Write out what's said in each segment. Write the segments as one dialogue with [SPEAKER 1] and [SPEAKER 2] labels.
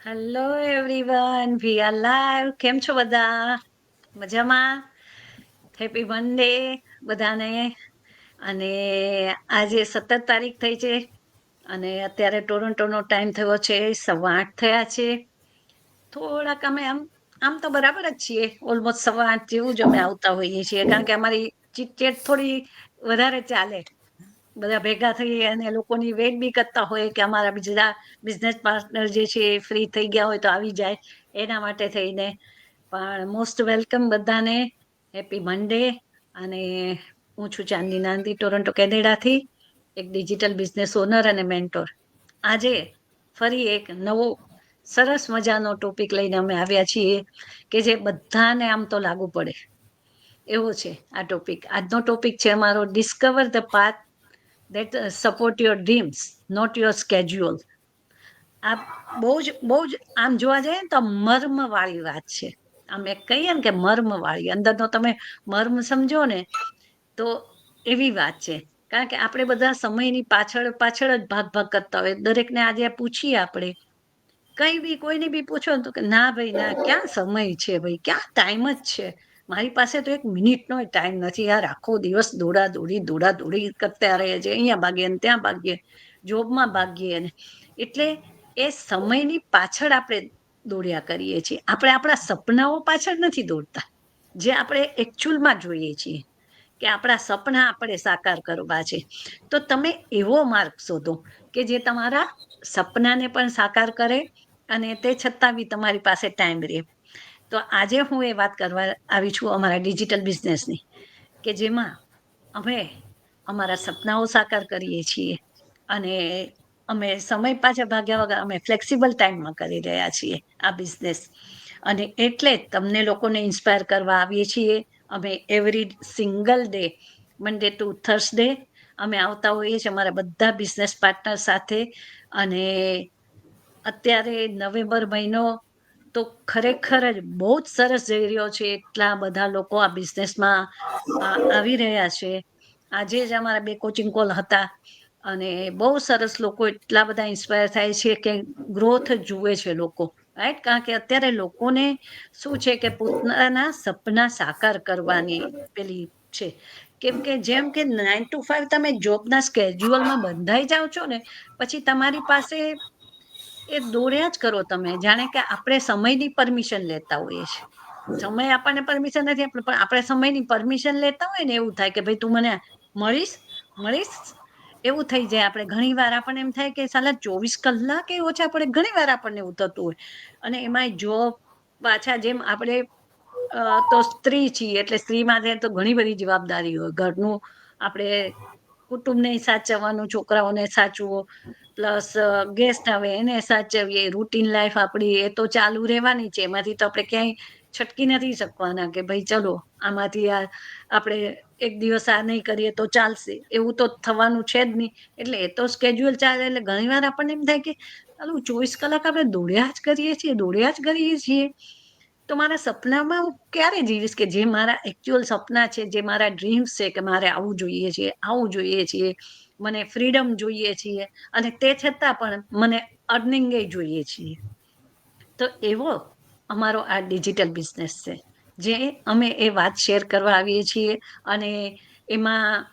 [SPEAKER 1] Hello everyone, we are live. કેમ છો બધા? મજામાં? હેપી મન્ડે બધાને. અને આજે 17 તારીખ થઈ છે અને અત્યારે ટોરન્ટોનો ટાઈમ થયો છે 8:15 થયા છે. થોડાક અમે આમ તો બરાબર જ છીએ, ઓલમોસ્ટ 8:15 જેવું જ અમે આવતા હોઈએ છીએ, કારણ કે અમારી ચીટચેટ થોડી વધારે ચાલે. બધા ભેગા થઈ અને લોકોની વેટ બી કરતા હોય કે અમારા બીજા બિઝનેસ પાર્ટનર જે છે એ ફ્રી થઈ ગયા હોય તો આવી જાય, એના માટે થઈને. પણ મોસ્ટ વેલકમ બધાને. Happy Monday. અને હું છું ચાંદની નાંદી, ટોરન્ટો કેનેડાથી, એક ડિજિટલ બિઝનેસ ઓનર અને મેન્ટોર. આજે ફરી એક નવો સરસ મજાનો ટોપિક લઈને અમે આવ્યા છીએ કે જે બધાને આમ તો લાગુ પડે એવો છે આ ટોપિક. આજનો ટોપિક છે અમારો, discover the path that support your dreams, not your schedule. આ બહુ જ આમ જોવા જઈએ ને તો મર્મ વાળી વાત છે. આમ એક કહીએ ને કે મર્મ વાળી, અંદરનો તમે મર્મ સમજો ને તો એવી વાત છે. કારણ કે આપણે બધા સમયની પાછળ પાછળ જ ભાગ કરતા હોય. દરેકને આજે પૂછીએ આપણે, કઈ બી કોઈને બી પૂછો ને તો કે ના ભાઈ ના, ક્યાં સમય છે ભાઈ, ક્યાં ટાઈમ જ છે. મારી પાસે તો 1 મિનિટનો ટાઈમ નથી યાર. આખો દિવસ દોડા દોડી કરતા રહે છે. અહીંયા ભાગીએ ને ત્યાં ભાગીએ, જોબમાં ભાગીએ ને. એટલે એ સમયની પાછળ આપણે દોડ્યા કરીએ છીએ. આપણે આપણા સપનાઓ પાછળ નથી દોડતા, જે આપણે એકચ્યુઅલમાં જોઈએ છીએ કે આપણા સપના આપણે સાકાર કરવા છે. તો તમે એવો માર્ગ શોધો કે જે તમારા સપનાને પણ સાકાર કરે અને તે છતાં બી તમારી પાસે ટાઈમ રહે. તો આજે હું એ વાત કરવા આવી છું અમારા ડિજિટલ બિઝનેસની, કે જેમાં અમે અમારા સપનાઓ સાકાર કરીએ છીએ અને અમે સમય પાછળ ભાગ્યા વગર અમે ફ્લેક્સિબલ ટાઈમમાં કરી રહ્યા છીએ આ બિઝનેસ. અને એટલે જ તમને લોકોને ઇન્સ્પાયર કરવા આવીએ છીએ. અમે every single day, Monday to Thursday, અમે આવતા હોઈએ છીએ અમારા બધા બિઝનેસ પાર્ટનર સાથે. અને અત્યારે નવેમ્બર મહિનો તો ખરેખર જ બહુ જ સરસ જઈ રહ્યો છે. એટલા બધા લોકો આ બિઝનેસમાં આવી રહ્યા છે. આજે જ અમારા 2 કોચિંગ કોલ હતા અને બહુ સરસ લોકો એટલા બધા ઇન્સ્પાયર થાય છે કે ગ્રોથ જુએ છે લોકો, રાઈટ. કારણ કે અત્યારે લોકોને શું છે કે પોતાના સપના સાકાર કરવાની પેલી છે. કેમ કે જેમ કે 9 to 5 તમે જોબના સ્કેડ્યુલમાં બંધાઈ જાઓ છો ને, પછી તમારી પાસે એ દોડ્યા જ કરો તમે, જાણે કે આપણે સમયની પરમિશન લેતા હોઈએ છીએ. સમય આપણને પરમિશન નથી આપતો, પણ આપણે સમયની પરમિશન લેતા હોય ને એવું થાય કે ભાઈ તું મને મળીશ મળીશ, એવું થઈ જાય. આપણે ઘણી વાર આપણને એમ થાય કે સાલા 24 કલાક એ ઓછા પડે, ઘણી વાર આપણને એવું થતું હોય. અને એમાંય જોબ પાછા, જેમ આપણે તો સ્ત્રી છીએ એટલે સ્ત્રીમાં તો ઘણી બધી જવાબદારી હોય. ઘરનું આપણે કુટુંબને સાચવવાનું, છોકરાઓને સાચવો, પ્લસ ગેસ્ટ આવે એને સાચવીએ. રૂટીન લાઈફ આપણી એ તો ચાલુ રહેવાની છે, એમાંથી તો આપણે ક્યાંય છટકી નથી શકવાના કે ભાઈ ચલો આમાંથી આપણે એક દિવસ આ નહીં કરીએ તો ચાલશે, એવું તો થવાનું છે જ નહીં. એટલે એ તો સ્કેડ્યુલ ચાલે. એટલે ઘણી વાર આપણને એમ થાય કે 24 કલાક આપણે દોડ્યા જ કરીએ છીએ. તો મારા સપનામાં હું ક્યારે જીવીશ કે જે મારા એકચ્યુઅલ સપના છે, જે મારા ડ્રીમ્સ છે કે મારે આવું જોઈએ છે, આવું જોઈએ છીએ, મને ફ્રીડમ જોઈએ છીએ, અને તે છતાં પણ મને અર્નિંગ જોઈએ છીએ. તો એવો અમારો આ ડિજિટલ બિઝનેસ છે, જે અમે એ વાત શેર કરવા આવીએ છીએ. અને એમાં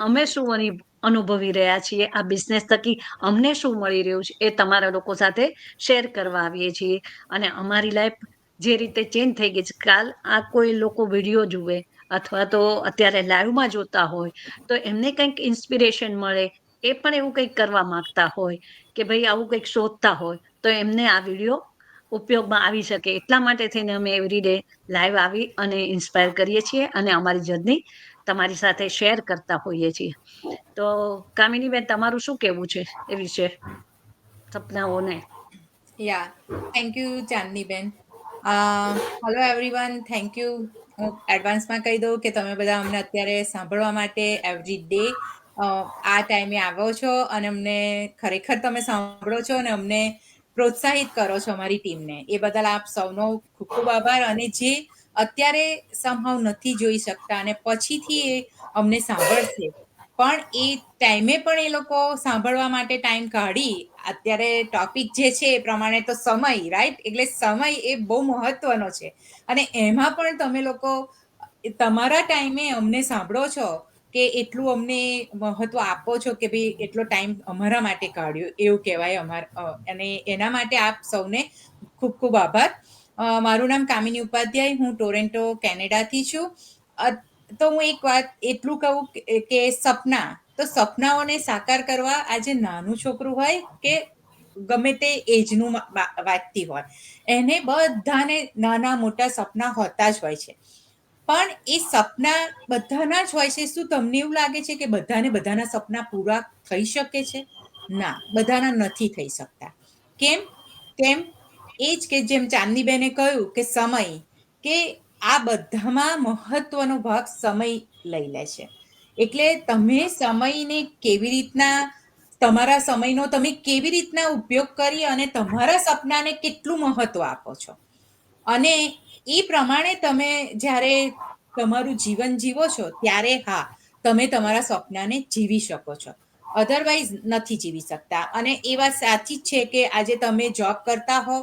[SPEAKER 1] અમે શું અનુભવી રહ્યા છીએ આ બિઝનેસ થકી, અમને શું મળી રહ્યું છે એ તમારા લોકો સાથે શેર કરવા આવીએ છીએ. અને અમારી લાઈફ જે રીતે ચેન્જ થઈ ગઈ છે, કાલ આ કોઈ લોકો વિડીયો જુએ અથવા તો અત્યારે લાઈવમાં જોતા હોય તો એમને કંઈક ઇન્સ્પિરેશન મળે, એ પણ એવું કંઈક કરવા માંગતા હોય કે ભાઈ આવું કંઈક શોધતા હોય, તો એમને આ વિડીયો ઉપયોગમાં આવી શકે. એટલા માટે થઈને અમે એવરીડે લાઈવ આવી અને ઇન્સ્પાયર કરીએ છીએ અને અમારી જર્ની તમારી સાથે શેર કરતા હોઈએ છીએ. તો કામિનીબેન, તમારું શું કહેવું છે એ વિશે, સપનાઓને?
[SPEAKER 2] યા, થેન્ક યુ ચાંદનીબેન. Hello everyone, thank you. હું એડવાન્સમાં કહી દઉં કે તમે બધા અમને અત્યારે સાંભળવા માટે એવરી ડે આ ટાઈમે આવો છો અને અમને ખરેખર તમે સાંભળો છો અને અમને પ્રોત્સાહિત કરો છો અમારી ટીમને. એ બદલ આપ સૌનો ખૂબ ખૂબ આભાર. અને જે અત્યારે સમહાવ નથી જોઈ શકતા અને પછીથી એ અમને સાંભળશે, પણ એ ટાઈમે પણ એ લોકો સાંભળવા માટે ટાઈમ કાઢી. અત્યારે ટોપિક જે છે એ પ્રમાણે તો સમય, રાઈટ? એટલે સમય એ બહુ મહત્વનો છે. અને એમાં પણ તમે લોકો તમારા ટાઈમે અમને સાંભળો છો, કે એટલું અમને મહત્વ આપો છો કે ભાઈ એટલો ટાઈમ અમારા માટે કાઢ્યો, એવું કહેવાય અને એના માટે આપ સૌને ખૂબ ખૂબ આભાર. મારું નામ કામિની ઉપાધ્યાય, હું ટોરેન્ટો કેનેડાથી છું. તો હું એક વાત એટલું કહું કે સપનાઓને સાકાર કરવા આજે નાનું છોકરું હોય કે ગમે તે એજનું વ્યક્તિ હોય, એને બધાને નાના મોટા સપના હોતા જ હોય છે. પણ એ સપના બધાના જ હોય છે. શું તમને એવું લાગે છે કે બધાના સપના પૂરા થઈ શકે છે? ના, બધાના નથી થઈ શકતા. કેમ? એ જ કે જેમ ચાંદનીબેને કહ્યું કે સમય, કે આ બધામાં મહત્વનો ભાગ સમય લઈ લે છે. એટલે તમે સમયને કેવી રીતના, તમારા સમયનો તમે કેવી રીતના ઉપયોગ કરી અને તમારા સપનાને કેટલું મહત્વ આપો છો, અને એ પ્રમાણે તમે જ્યારે તમારું જીવન જીવો છો ત્યારે હા, તમે તમારા સપનાને જીવી શકો છો. અધરવાઇઝ નથી જીવી શકતા. અને એ વાત સાચી જ છે કે આજે તમે જોબ કરતા હો,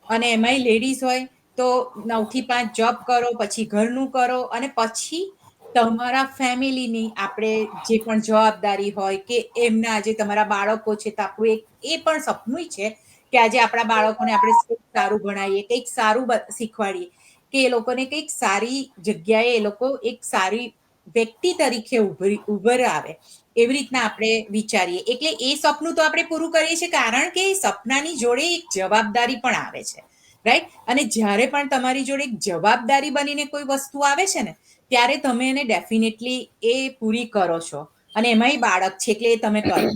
[SPEAKER 2] અને એમાંય લેડીઝ હોય તો 9 થી 5 જોબ કરો, પછી ઘરનું કરો, અને પછી તમારા ફેમિલીની આપણે જે પણ જવાબદારી હોય, કે એમના આજે તમારા બાળકો છે તો આપણું એ પણ સપનું છે કે આજે આપણા બાળકોને આપણે કંઈક સારું ભણાવીએ, કંઈક સારું શીખવાડીએ, કે એ લોકોને કંઈક સારી જગ્યાએ એ લોકો એક સારી વ્યક્તિ તરીકે ઉભર આવે, એવી રીતના આપણે વિચારીએ. એટલે એ સપનું તો આપણે પૂરું કરીએ છીએ, કારણ કે સપનાની જોડે એક જવાબદારી પણ આવે છે, રાઈટ? અને જ્યારે પણ તમારી જોડે એક જવાબદારી બનીને કોઈ વસ્તુ આવે છે ને, ત્યારે તમે એને ડેફિનેટલી એ પૂરી કરો છો. અને એમાંય બાળક છે એટલે એ તમે કરો.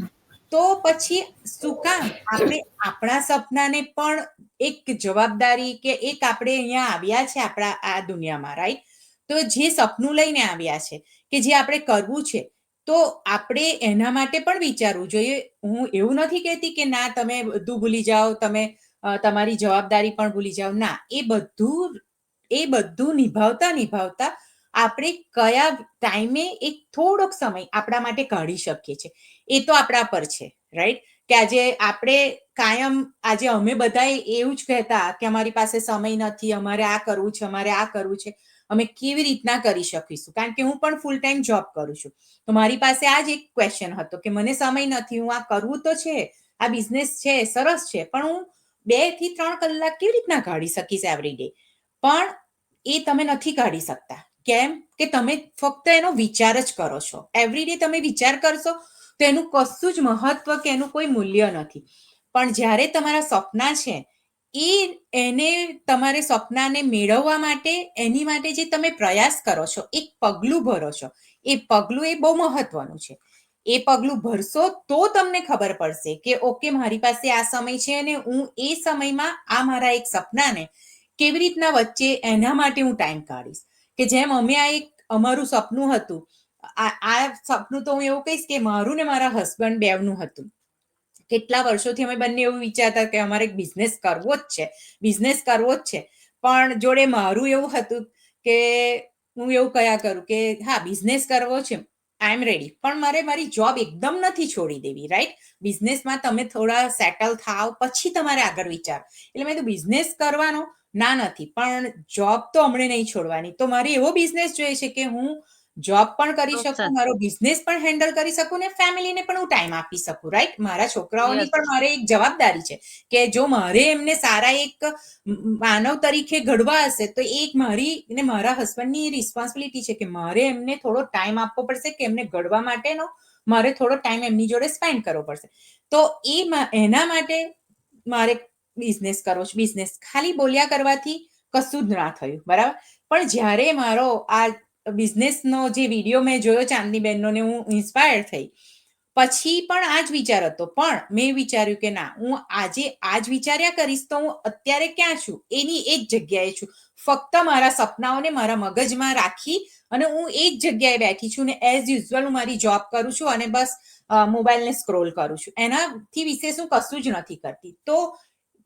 [SPEAKER 2] તો પછી શું કામ આપણે આપણા સપનાને પણ એક જવાબદારી, કે એક આપણે અહીંયા આવ્યા છે આપણા આ દુનિયામાં, રાઈટ? તો જે સપનું લઈને આવ્યા છે, કે જે આપણે કરવું છે, તો આપણે એના માટે પણ વિચારવું જોઈએ. હું એવું નથી કહેતી કે ના, તમે બધું ભૂલી જાઓ, તમે તમારી જવાબદારી પણ ભૂલી જાઓ. ના, એ બધું નિભાવતા આપણે કયા ટાઈમે એક થોડોક સમય આપણા માટે કાઢી શકીએ છીએ, એ તો આપણા પર છે, રાઈટ? કે આજે આપણે કાયમ, આજે અમે બધા એવું જ કહેતા કે અમારી પાસે સમય નથી, અમારે આ કરવું છે, અમારે આ કરવું છે. અમે કેવી રીતના કરી શકીશું? કારણ કે હું પણ ફૂલ ટાઈમ જોબ કરું છું. તો મારી પાસે આ જ એક ક્વેશ્ચન હતો કે મને સમય નથી, હું આ કરવું તો છે, આ બિઝનેસ છે, સરસ છે, પણ હું 2 થી 3 કલાક કેવી રીતના કાઢી શકીશ એવરી ડે? પણ એ તમે નથી કાઢી શકતા. કેમ? કે તમે ફક્ત એનો વિચાર જ કરો છો. એવરી ડે તમે વિચાર કરશો તો એનું કશું જ મહત્વ કે એનું કોઈ મૂલ્ય નથી. પણ જ્યારે તમારા સપના છે, એને તમારે સપનાને મેળવવા માટે, એની માટે જે તમે પ્રયાસ કરો છો, એક પગલું ભરો છો, એ પગલું એ બહુ મહત્વનું છે. એ પગલું ભરશો તો તમને ખબર પડશે કે ઓકે, મારી પાસે આ સમય છે અને હું એ સમયમાં આ મારા એક સપનાને કેવી રીતના વચ્ચે એના માટે હું ટાઈમ કાઢીશ. કે જેમ અમે આ એક અમારું સપનું હતું, આ સપનું તો હું એવું કહીશ કે મારું ને મારા હસબન્ડ બેવનું હતું. કેટલા વર્ષોથી અમે બંને એવું વિચારતા કે અમારે એક બિઝનેસ કરવો જ છે. પણ જોડે મારું એવું હતું કે હું એવું કયા કરું કે હા, બિઝનેસ કરવો છે, આઈ એમ રેડી, પણ મારે મારી જોબ એકદમ નથી છોડી દેવી, રાઈટ? બિઝનેસમાં તમે થોડા સેટલ થાવ પછી તમારે આગળ વિચાર. એટલે મેં તો બિઝનેસ કરવાનો ના નથી, પણ જોબ તો હમણે નહીં છોડવાની. તો મારે એવો બિઝનેસ જોઈએ છે કે હું જોબ પણ કરી
[SPEAKER 1] ખૂબ
[SPEAKER 2] શકું,
[SPEAKER 1] સરસ.
[SPEAKER 2] મારો બિઝનેસ પણ હેન્ડલ કરી શકું, ને ફેમિલીને પણ હું ટાઈમ આપી શકું, રાઈટ? મારા છોકરાઓની
[SPEAKER 1] યસ.
[SPEAKER 2] પણ મારે એક જવાબદારી છે કે જો મારે એમને સારા એક માનવ તરીકે ઘડવા હશે, તો એક મારી ને મારા હસબન્ડની રિસ્પોન્સિબિલિટી છે કે મારે એમને થોડો ટાઈમ આપવો પડશે, કે એમને ઘડવા માટેનો મારે થોડો ટાઈમ એમની જોડે સ્પેન્ડ કરવો પડશે. તો એના માટે મારે બિઝનેસ કરવો છે. બિઝનેસ ખાલી બોલ્યા કરવાથી કશું જ ના થયું, બરાબર? પણ જ્યારે મારો આ બિઝનેસનો જે વિડીયો મેં જોયો ચાંદનીબેનનો, ને હું ઇન્સ્પાયર થઈ, પછી પણ આ જ વિચાર હતો. પણ મેં વિચાર્યું કે ના, હું આજે આ જ વિચાર્યા કરીશ તો હું અત્યારે ક્યાં છું? એની એ જ જગ્યાએ છું. ફક્ત મારા સપનાઓને મારા મગજમાં રાખી અને હું એ જ જગ્યાએ બેઠી છું, ને એઝ યુઝ્યુઅલ હું મારી જોબ કરું છું અને બસ મોબાઈલને સ્ક્રોલ કરું છું. એનાથી વિશેષ હું કશું જ નથી કરતી. તો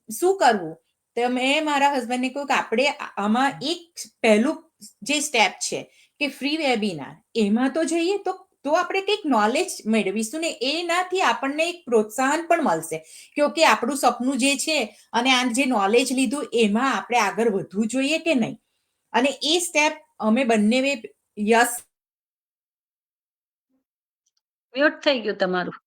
[SPEAKER 2] શું કરવું? તો મેં મારા હસબન્ડને કહ્યું કે આપણે આમાં એક પહેલું જે સ્ટેપ છે કે ફ્રી વેબિનાર, એમાં તો જઈએ. તો તો આપણે કંઈક નોલેજ મેળવીશું ને એનાથી આપણને એક પ્રોત્સાહન પણ મળશે કે ઓકે આપણું સપનું જે છે અને આ જે નોલેજ લીધું એમાં આપણે આગળ વધવું જોઈએ કે નહીં. અને એ સ્ટેપ અમે બંને યસ
[SPEAKER 1] મ્યુટ થઈ ગયું તમારું.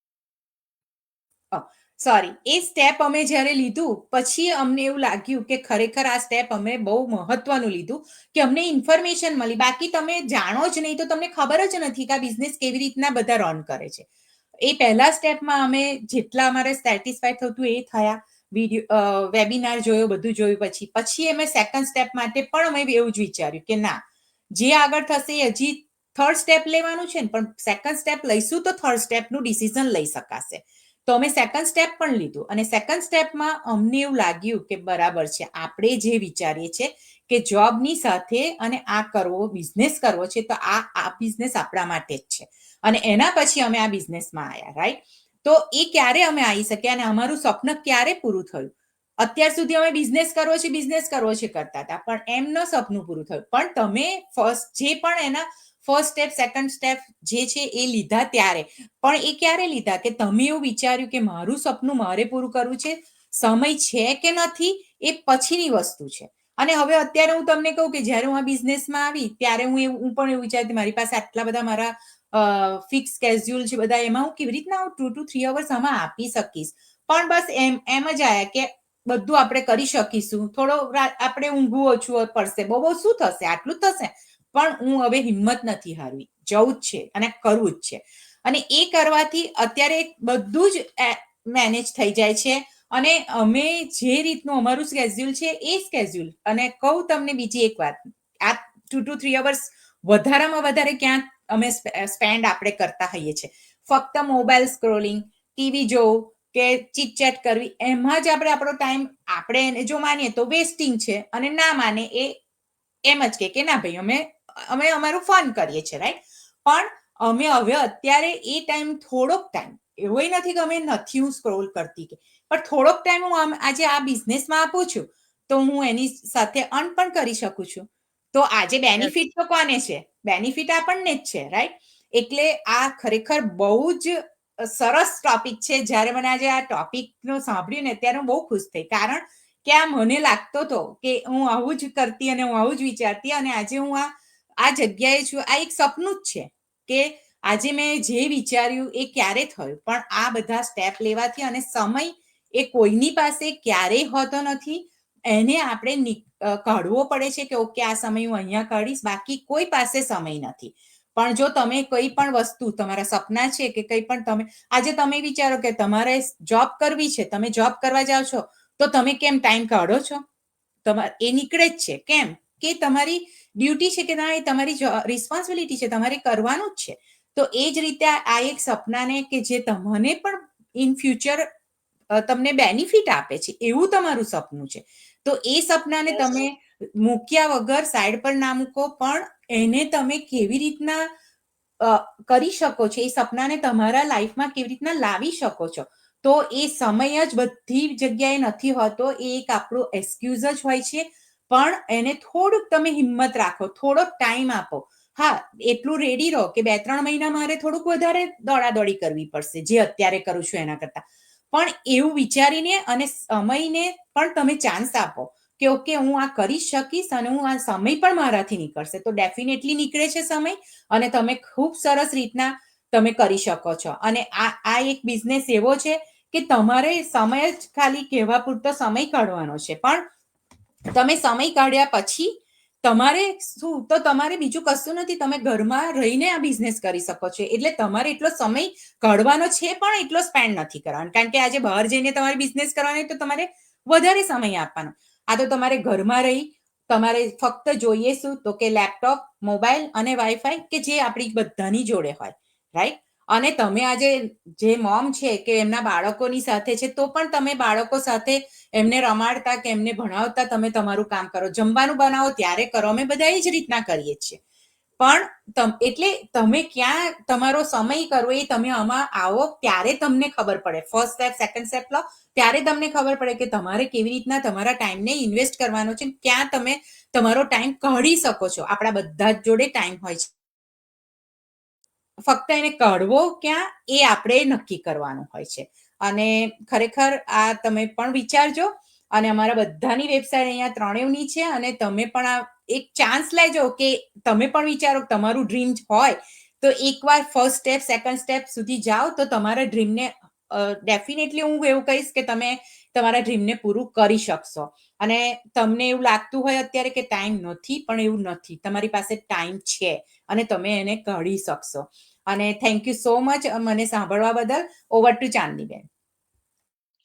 [SPEAKER 2] સોરી, એ સ્ટેપ અમે જ્યારે લીધું પછી અમને એવું લાગ્યું કે ખરેખર આ સ્ટેપ અમે બહુ મહત્વનું લીધું કે અમને ઇન્ફોર્મેશન મળી. બાકી તમે જાણો જ નહીં તો તમને ખબર જ નથી કે આ બિઝનેસ કેવી રીતના બધા રન કરે છે. એ પહેલા સ્ટેપમાં અમે જેટલા અમારે સેટિસ્ફાઈડ થતું એ થયા, વિડીયો વેબિનાર જોયો, બધું જોયું. પછી અમે સેકન્ડ સ્ટેપ માટે પણ અમે એવું જ વિચાર્યું કે ના, જે આગળ થશે હજી થર્ડ સ્ટેપ લેવાનું છે ને, પણ સેકન્ડ સ્ટેપ લઈશું તો થર્ડ સ્ટેપનું ડિસિઝન લઈ શકાશે. તો અમે સેકન્ડ સ્ટેપ પણ લીધું અને સેકન્ડ સ્ટેપમાં અમને એવું લાગ્યું કે બરાબર છે, આપણે જે વિચારીએ છીએ કે જોબની સાથે અને આ કરવો, બિઝનેસ કરવો છે, તો આ બિઝનેસ આપણા માટે જ છે. અને એના પછી અમે આ બિઝનેસમાં આવ્યા, રાઈટ? તો એ ક્યારે અમે આવી શક્યા અને અમારું સ્વપ્ન ક્યારે પૂરું થયું? અત્યાર સુધી અમે બિઝનેસ કરવો છે કરતા હતા, પણ એમ ન સપનું પૂરું થયું. પણ તમે ફર્સ્ટ જે પણ એના ફર્સ્ટ સ્ટેપ, સેકન્ડ સ્ટેપ જે છે એ લીધા ત્યારે, પણ એ ક્યારે લીધા કે તમે એવું વિચાર્યું કે મારું સપનું મારે પૂરું કરવું છે, સમય છે કે નથી એ પછીની વસ્તુ છે. અને હવે અત્યારે હું તમને કહું કે જ્યારે હું આ બિઝનેસમાં આવી ત્યારે હું પણ એવું વિચારતી મારી પાસે આટલા બધા મારા ફિક્સ સ્કેડ્યુલ છે બધા, એમાં હું કેવી રીતના 2 to 3 અવર્સ આમાં આપી શકીશ. પણ બસ એમ જ આયા કે બધું આપણે કરી શકીશું, થોડો આપણે ઊંઘવું ઓછું પડશે, બહુ શું થશે, આટલું જ થશે. પણ હું હવે હિંમત નથી હારવી, જવું જ છે અને કરવું જ છે. અને એ કરવાથી અત્યારે બધું જ મેનેજ થઈ જાય છે. અને અમે જે રીતનું અમારું સ્કેડ્યુલ છે એ સ્કેડ્યુલ, અને કહું તમને બીજી એક વાત, આ 2 to 3 અવર્સ વધારામાં વધારે ક્યાં અમે સ્પેન્ડ આપણે કરતા હોઈએ છીએ? ફક્ત મોબાઈલ સ્ક્રોલિંગ, ટીવી જોવું કે ચીટ-ચેટ કરવી, એમાં જ આપણે આપણો ટાઈમ, આપણે એને જો માનીએ તો વેસ્ટિંગ છે, અને ના માને એ એમ જ કે ના ભાઈ અમે અમારું ફન કરીએ છીએ, રાઈટ? પણ અમે હવે અત્યારે એ ટાઈમ, થોડોક ટાઈમ, એવું નથી કે અમે નથી હું સ્ક્રોલ કરતી, પણ થોડોક ટાઈમ હું આજે આ બિઝનેસમાં આપું છું તો હું એની સાથે અર્ન પણ કરી શકું છું. તો આજે બેનિફિટ તો કોને છે? બેનિફિટ આપણને જ છે, રાઈટ? એટલે આ ખરેખર બહુ જ સરસ ટોપિક છે. જ્યારે મને આજે આ ટોપિકનો સાંભળ્યું ને ત્યારે હું બહુ ખુશ થઈ, કારણ કે આ મને લાગતો હતો કે હું આવું જ કરતી અને હું આવું જ વિચારતી, અને આજે હું આ જગ્યાએ છું. આ એક સપનું જ છે કે આજે મેં જે વિચાર્યું એ ક્યારે થયું, પણ આ બધા સ્ટેપ લેવાથી, અને સમય એ કોઈની પાસે ક્યારેય હોતો નથી, એને આપણે કાઢવો પડે છે કે ઓકે આ સમય હું અહીંયા કાઢીશ, બાકી કોઈ પાસે સમય નથી. પણ જો તમે કોઈ પણ વસ્તુ, તમારા સપના છે કે કંઈ પણ, આજે તમે વિચારો કે તમારે જોબ કરવી છે, તમે જોબ કરવા જાઓ છો, તો તમે કેમ ટાઈમ કાઢો છો? તમારે એ નીકળે જ છે. કેમ? કે તમારી ડ્યુટી છે કે ના, એ તમારી રિસ્પોન્સિબિલિટી છે, તમારે કરવાનું જ છે. તો એ જ રીતે આ એક સપનાને કે જે તમને પણ ઇન ફ્યુચર તમને બેનિફિટ આપે છે, એવું તમારું સપનું છે, તો એ સપનાને તમે મૂક્યા વગર સાઈડ પર ના મૂકો, પણ એને તમે કેવી રીતના કરી શકો છો, એ સપનાને તમારા લાઈફમાં કેવી રીતના લાવી શકો છો, તો એ સમય જ બધી જગ્યાએ નથી હોતો. એ એક આપણું એક્સક્યુઝ જ હોય છે. પણ એને થોડુંક તમે હિંમત રાખો, થોડોક ટાઈમ આપો. હા, એટલું રેડી રહો કે 2-3 મહિના મારે થોડુંક વધારે દોડાદોડી કરવી પડશે, જે અત્યારે કરું છું એના કરતા. પણ એવું વિચારીને અને સમયને પણ તમે ચાન્સ આપો કે ઓકે હું આ કરી શકીશ, અને હું આ સમય પણ મારાથી નીકળશે, તો ડેફિનેટલી નીકળે છે સમય, અને તમે ખૂબ સરસ રીતના તમે કરી શકો છો. અને આ એક બિઝનેસ એવો છે કે તમારે સમય જ ખાલી કહેવા પૂરતો સમય કાઢવાનો છે, પણ તમે સમય કાઢ્યા પછી તમારે શું, તો તમારે બીજું કશું નથી, તમે ઘરમાં રહીને આ બિઝનેસ કરી શકો છો. એટલે તમારે એટલો સમય કાઢવાનો છે, પણ એટલો સ્પેન્ડ નથી કરવાનો, કારણ કે આજે બહાર જઈને તમારે બિઝનેસ કરવાનો તો તમારે વધારે સમય આપવાનો. આ તો તમારે ઘરમાં રહી તમારે ફક્ત જોઈએ શું, તો કે લેપટોપ, મોબાઈલ અને વાઈફાઈ, કે જે આપણી બધાની જોડે હોય, રાઈટ? અને તમે આજે જે મોમ છે કે એમના બાળકોની સાથે છે, તો પણ તમે બાળકો સાથે એમને રમાડતા કે એમને ભણાવતા તમે તમારું કામ કરો, જમવાનું બનાવો ત્યારે કરો, અમે બધા એ જ રીતના કરીએ છીએ. પણ એટલે તમે ક્યાં તમારો સમય કરવો, એ તમે આમાં આવો ત્યારે તમને ખબર પડે. ફર્સ્ટ સ્ટેપ, સેકન્ડ સ્ટેપ લો ત્યારે તમને ખબર પડે કે તમારે કેવી રીતના તમારા ટાઈમને ઇન્વેસ્ટ કરવાનો છે, ક્યાં તમે તમારો ટાઈમ કાઢી શકો છો. આપણા બધા જ જોડે ટાઈમ હોય છે. ફક્ત એને કાઢવો ક્યાં એ આપણે નક્કી કરવાનું હોય છે. અને ખરેખર આ તમે પણ વિચારજો, અને અમારા બધાની વેબસાઇટ અહીંયા ત્રણેયની છે, અને તમે પણ આ એક ચાન્સ લેજો કે તમે પણ વિચારો કે તમારું ડ્રીમ હોય તો એકવાર ફર્સ્ટ સ્ટેપ સેકન્ડ સ્ટેપ સુધી જાઓ તો તમારા ડ્રીમને ડેફિનેટલી હું એવું કહીશ કે તમે તમારા ડ્રીમને પૂરું કરી શકશો. અને તમને એવું લાગતું હોય અત્યારે કે ટાઈમ નથી, પણ એવું નથી, તમારી પાસે ટાઈમ છે અને તમે એને કાઢી શકશો. અને થેન્ક યુ સો મચ મને સાંભળવા બદલ. Over to Chandniben.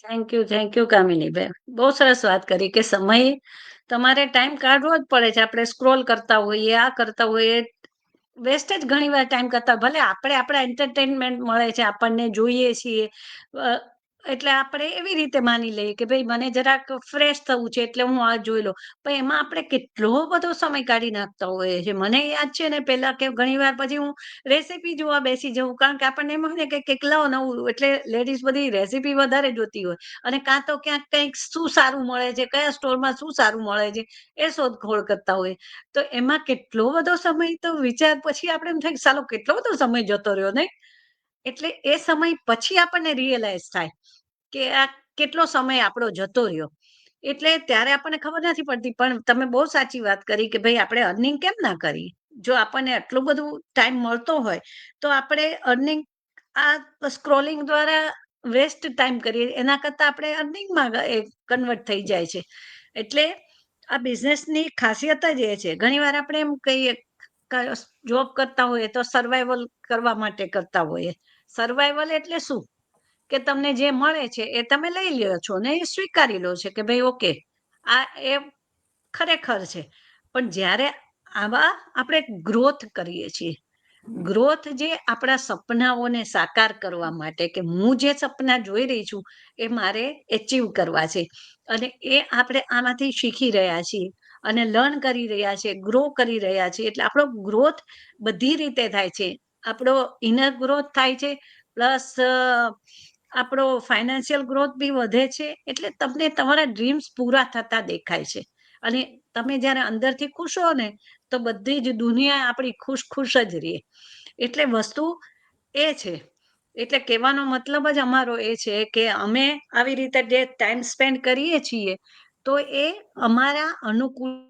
[SPEAKER 1] Thank you Kaminiben. બહુ સરસ વાત કરી કે સમય તમારે ટાઈમ કાઢવો જ પડે છે. આપણે સ્ક્રોલ કરતા હોઈએ, આ કરતા હોઈએ, વેસ્ટેજ ઘણી વાર ટાઈમ કરતા, ભલે આપણે આપણા એન્ટરટેનમેન્ટ મળે છે, આપણને જોઈએ છીએ, એટલે આપણે એવી રીતે માની લઈએ કે ભાઈ મને જરાક ફ્રેશ થવું છે એટલે હું આ જોઈ લઉં, પણ એમાં આપણે કેટલો બધો સમય કાઢી નાખતા હોઈએ છીએ. મને યાદ છે ને પહેલા કે ઘણી વાર પછી હું રેસીપી જોવા બેસી જવું, કારણ કે આપણને એમ હોય ને કે કંઈક લાવો નવું, એટલે લેડીઝ બધી રેસીપી વધારે જોતી હોય, અને કાં તો ક્યાંક કંઈક શું સારું મળે છે, કયા સ્ટોરમાં શું સારું મળે છે એ શોધખોળ કરતા હોય. તો એમાં કેટલો બધો સમય, તો વિચાર પછી આપણે એમ થાય ચાલો કેટલો બધો સમય જતો રહ્યો ને. એટલે એ સમય પછી આપણને રિયલાઇઝ થાય કે આ કેટલો સમય આપણો જતો રહ્યો. એટલે ત્યારે આપણને ખબર નથી પડતી. પણ તમે બહુ સાચી વાત કરી કે ભાઈ આપણે અર્નિંગ કેમ ના કરીએ. જો આપણને આટલું બધું ટાઈમ મળતો હોય તો આપણે અર્નિંગ, આ સ્ક્રોલિંગ દ્વારા વેસ્ટ ટાઈમ કરીએ એના કરતા આપણે અર્નિંગમાં કન્વર્ટ થઈ જાય છે. એટલે આ બિઝનેસની ખાસિયત જ એ છે. ઘણી વાર આપણે એમ કહીએ જોબ કરતા હોઈએ તો સર્વાઈવલ કરવા માટે કરતા હોઈએ. સર્વાઈવલ એટલે શું કે તમને જે મળે છે એ તમે લઈ લ્યો છો ને એ સ્વીકારી લો છે કે ભાઈ ઓકે આ એ ખરેખર છે. પણ જ્યારે આવા આપણે ગ્રોથ કરીએ છીએ, ગ્રોથ જે આપણા સપનાઓને સાકાર કરવા માટે, કે હું જે સપના જોઈ રહી છું એ મારે એચીવ કરવા છે, અને એ આપણે આમાંથી શીખી રહ્યા છીએ અને લર્ન કરી રહ્યા છીએ, ગ્રો કરી રહ્યા છીએ. એટલે આપણો ગ્રોથ બધી રીતે થાય છે. આપણો ઇનર ગ્રોથ થાય છે, પ્લસ આપણો ફાઇનાન્શિયલ ગ્રોથ બી વધે છે. એટલે તમને તમારા ડ્રીમ્સ પૂરા થતા દેખાય છે. અને તમે જ્યારે અંદરથી ખુશ હો ને તો બધી જ દુનિયા આપણી ખુશ ખુશ જ રહે. એટલે વસ્તુ એ છે. એટલે કહેવાનો મતલબ જ અમારો એ છે કે અમે આવી રીતે જે ટાઈમ સ્પેન્ડ કરીએ છીએ તો એ અમારા અનુકૂળ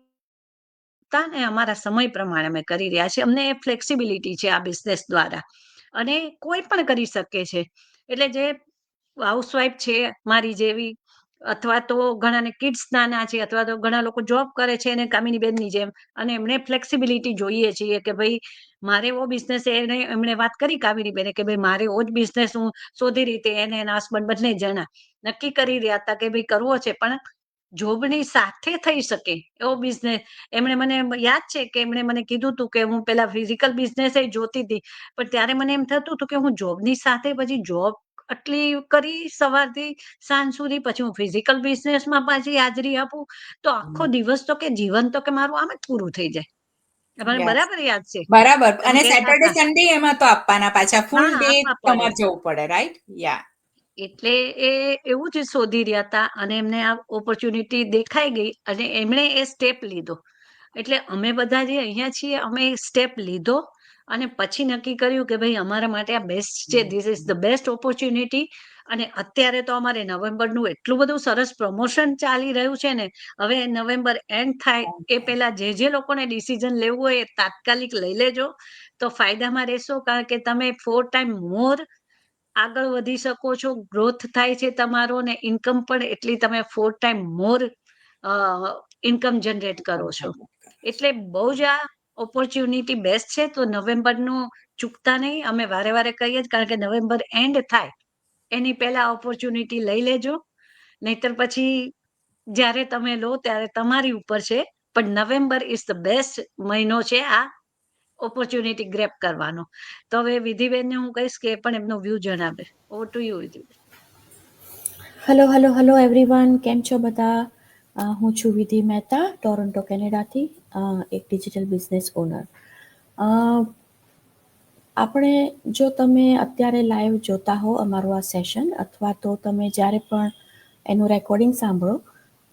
[SPEAKER 1] ને અમારા સમય પ્રમાણે અમે કરી રહ્યા છીએ. અમને એ ફ્લેક્સિબિલિટી છે આ બિઝનેસ દ્વારા, અને કોઈ પણ કરી શકે છે. એટલે જે હાઉસવાઈફ છે મારી જેવી, અથવા તો ઘણાને કિડ્સ નાના છે, અથવા તો ઘણા લોકો જોબ કરે છે અને કામિની બેનની જેમ, અને એમને ફ્લેક્સિબિલિટી જોઈએ છીએ કે ભાઈ મારે એવો બિઝનેસ, એને એમણે વાત કરી કામિની બેને કે ભાઈ મારે એવો જ બિઝનેસ હું શોધી રીતે એને એના હસબન્ડ બંને જણા નક્કી કરી રહ્યા હતા કે ભાઈ કરવો છે, પણ જોબની સાથે થઈ શકે એવો બિઝનેસ. એમણે મને યાદ છે કે એમણે મને કીધું હતું કે હું પેલા ફિઝિકલ બિઝનેસ જોતી હતી, પણ ત્યારે મને એમ થતું હતું કે હું જોબની સાથે પછી જોબ આટલી કરી સવારથી સાંજ સુધી, પછી હું ફિઝિકલ બિઝનેસમાં પાછી હાજરી આપું તો આખો દિવસ તો કે જીવન તો કે મારું આમ જ પૂરું થઈ જાય. મને
[SPEAKER 2] Yes.
[SPEAKER 1] બરાબર યાદ છે
[SPEAKER 2] બરાબર.
[SPEAKER 1] તમે
[SPEAKER 2] અને
[SPEAKER 1] કહેતા
[SPEAKER 2] સેટરડે
[SPEAKER 1] હતા.
[SPEAKER 2] સન્ડે એમાં તો આપવાના પાછા ફૂલ
[SPEAKER 1] હા,
[SPEAKER 2] ડે
[SPEAKER 1] આપવા પડે.
[SPEAKER 2] તમારે જવું પડે, રાઈટ? યા.
[SPEAKER 1] એટલે એ એવું જ શોધી રહ્યા હતા, અને એમને આ ઓપોર્ચ્યુનિટી દેખાઈ ગઈ અને એમણે એ સ્ટેપ લીધો. એટલે અમે બધા જે અહીંયા છીએ અમે સ્ટેપ લીધો અને પછી નક્કી કર્યું કે ભાઈ અમારા માટે આ બેસ્ટ છે, this is the best opportunity. અને અત્યારે તો અમારે નવેમ્બરનું એટલું બધું સરસ પ્રમોશન ચાલી રહ્યું છે ને, હવે નવેમ્બર એન્ડ થાય એ પહેલા જે લોકોને ડિસિઝન લેવું હોય એ તાત્કાલિક લઈ લેજો, તો ફાયદામાં રહેશો. કારણ કે તમે 4 ટાઈમ મોર આગળ વધી શકો છો, ગ્રોથ થાય છે તમારો, ને ઇન્કમ પણ એટલી તમે 4 ટાઈમ મોર ઇન્કમ જનરેટ કરો છો. એટલે બહુ જ આ ઓપોર્ચ્યુનિટી બેસ્ટ છે. તો નવેમ્બરનું ચૂકતા નહીં. અમે વારે વારે કહીએ જ, કારણ કે નવેમ્બર એન્ડ થાય એની પહેલા ઓપોર્ચ્યુનિટી લઈ લેજો, નહીતર પછી જ્યારે તમે લો ત્યારે તમારી ઉપર છે. પણ નવેમ્બર ઇઝ ધ બેસ્ટ મહિનો છે આ ઓપોર્ચ્યુનિટી ગ્રેપ કરવાનો. તો હવે વિધિબેનને હું કહીશ કે પણ એમનો વ્યૂ જણાવે. ઓવર ટુ યુ વિધિ.
[SPEAKER 3] હલો એવરીવન, કેમ છો બધા? હું છું વિધિ મહેતા, ટોરોન્ટો કેનેડાથી, એક ડિજિટલ બિઝનેસ ઓનર. આપણે, જો તમે અત્યારે લાઈવ જોતા હો અમારું આ સેશન, અથવા તો તમે જ્યારે પણ એનું રેકોર્ડિંગ સાંભળો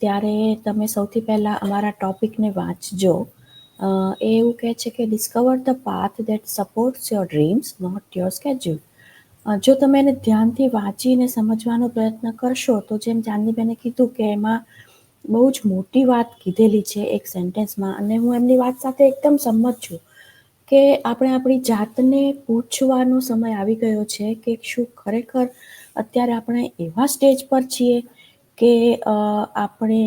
[SPEAKER 3] ત્યારે તમે સૌથી પહેલાં અમારા ટોપિકને વાંચજો, એ એવું કહે છે કે discover the path that supports your dreams not your schedule. જો તમે એને ધ્યાનથી વાંચીને સમજવાનો પ્રયત્ન કરશો તો જેમ ચાંદનીબેને કીધું કે એમાં બહુ જ મોટી વાત કીધેલી છે એક સેન્ટેન્સમાં, અને હું એમની વાત સાથે એકદમ સંમત છું કે આપણે આપણી જાતને પૂછવાનો સમય આવી ગયો છે કે શું ખરેખર અત્યારે આપણે એવા સ્ટેજ પર છીએ કે આપણે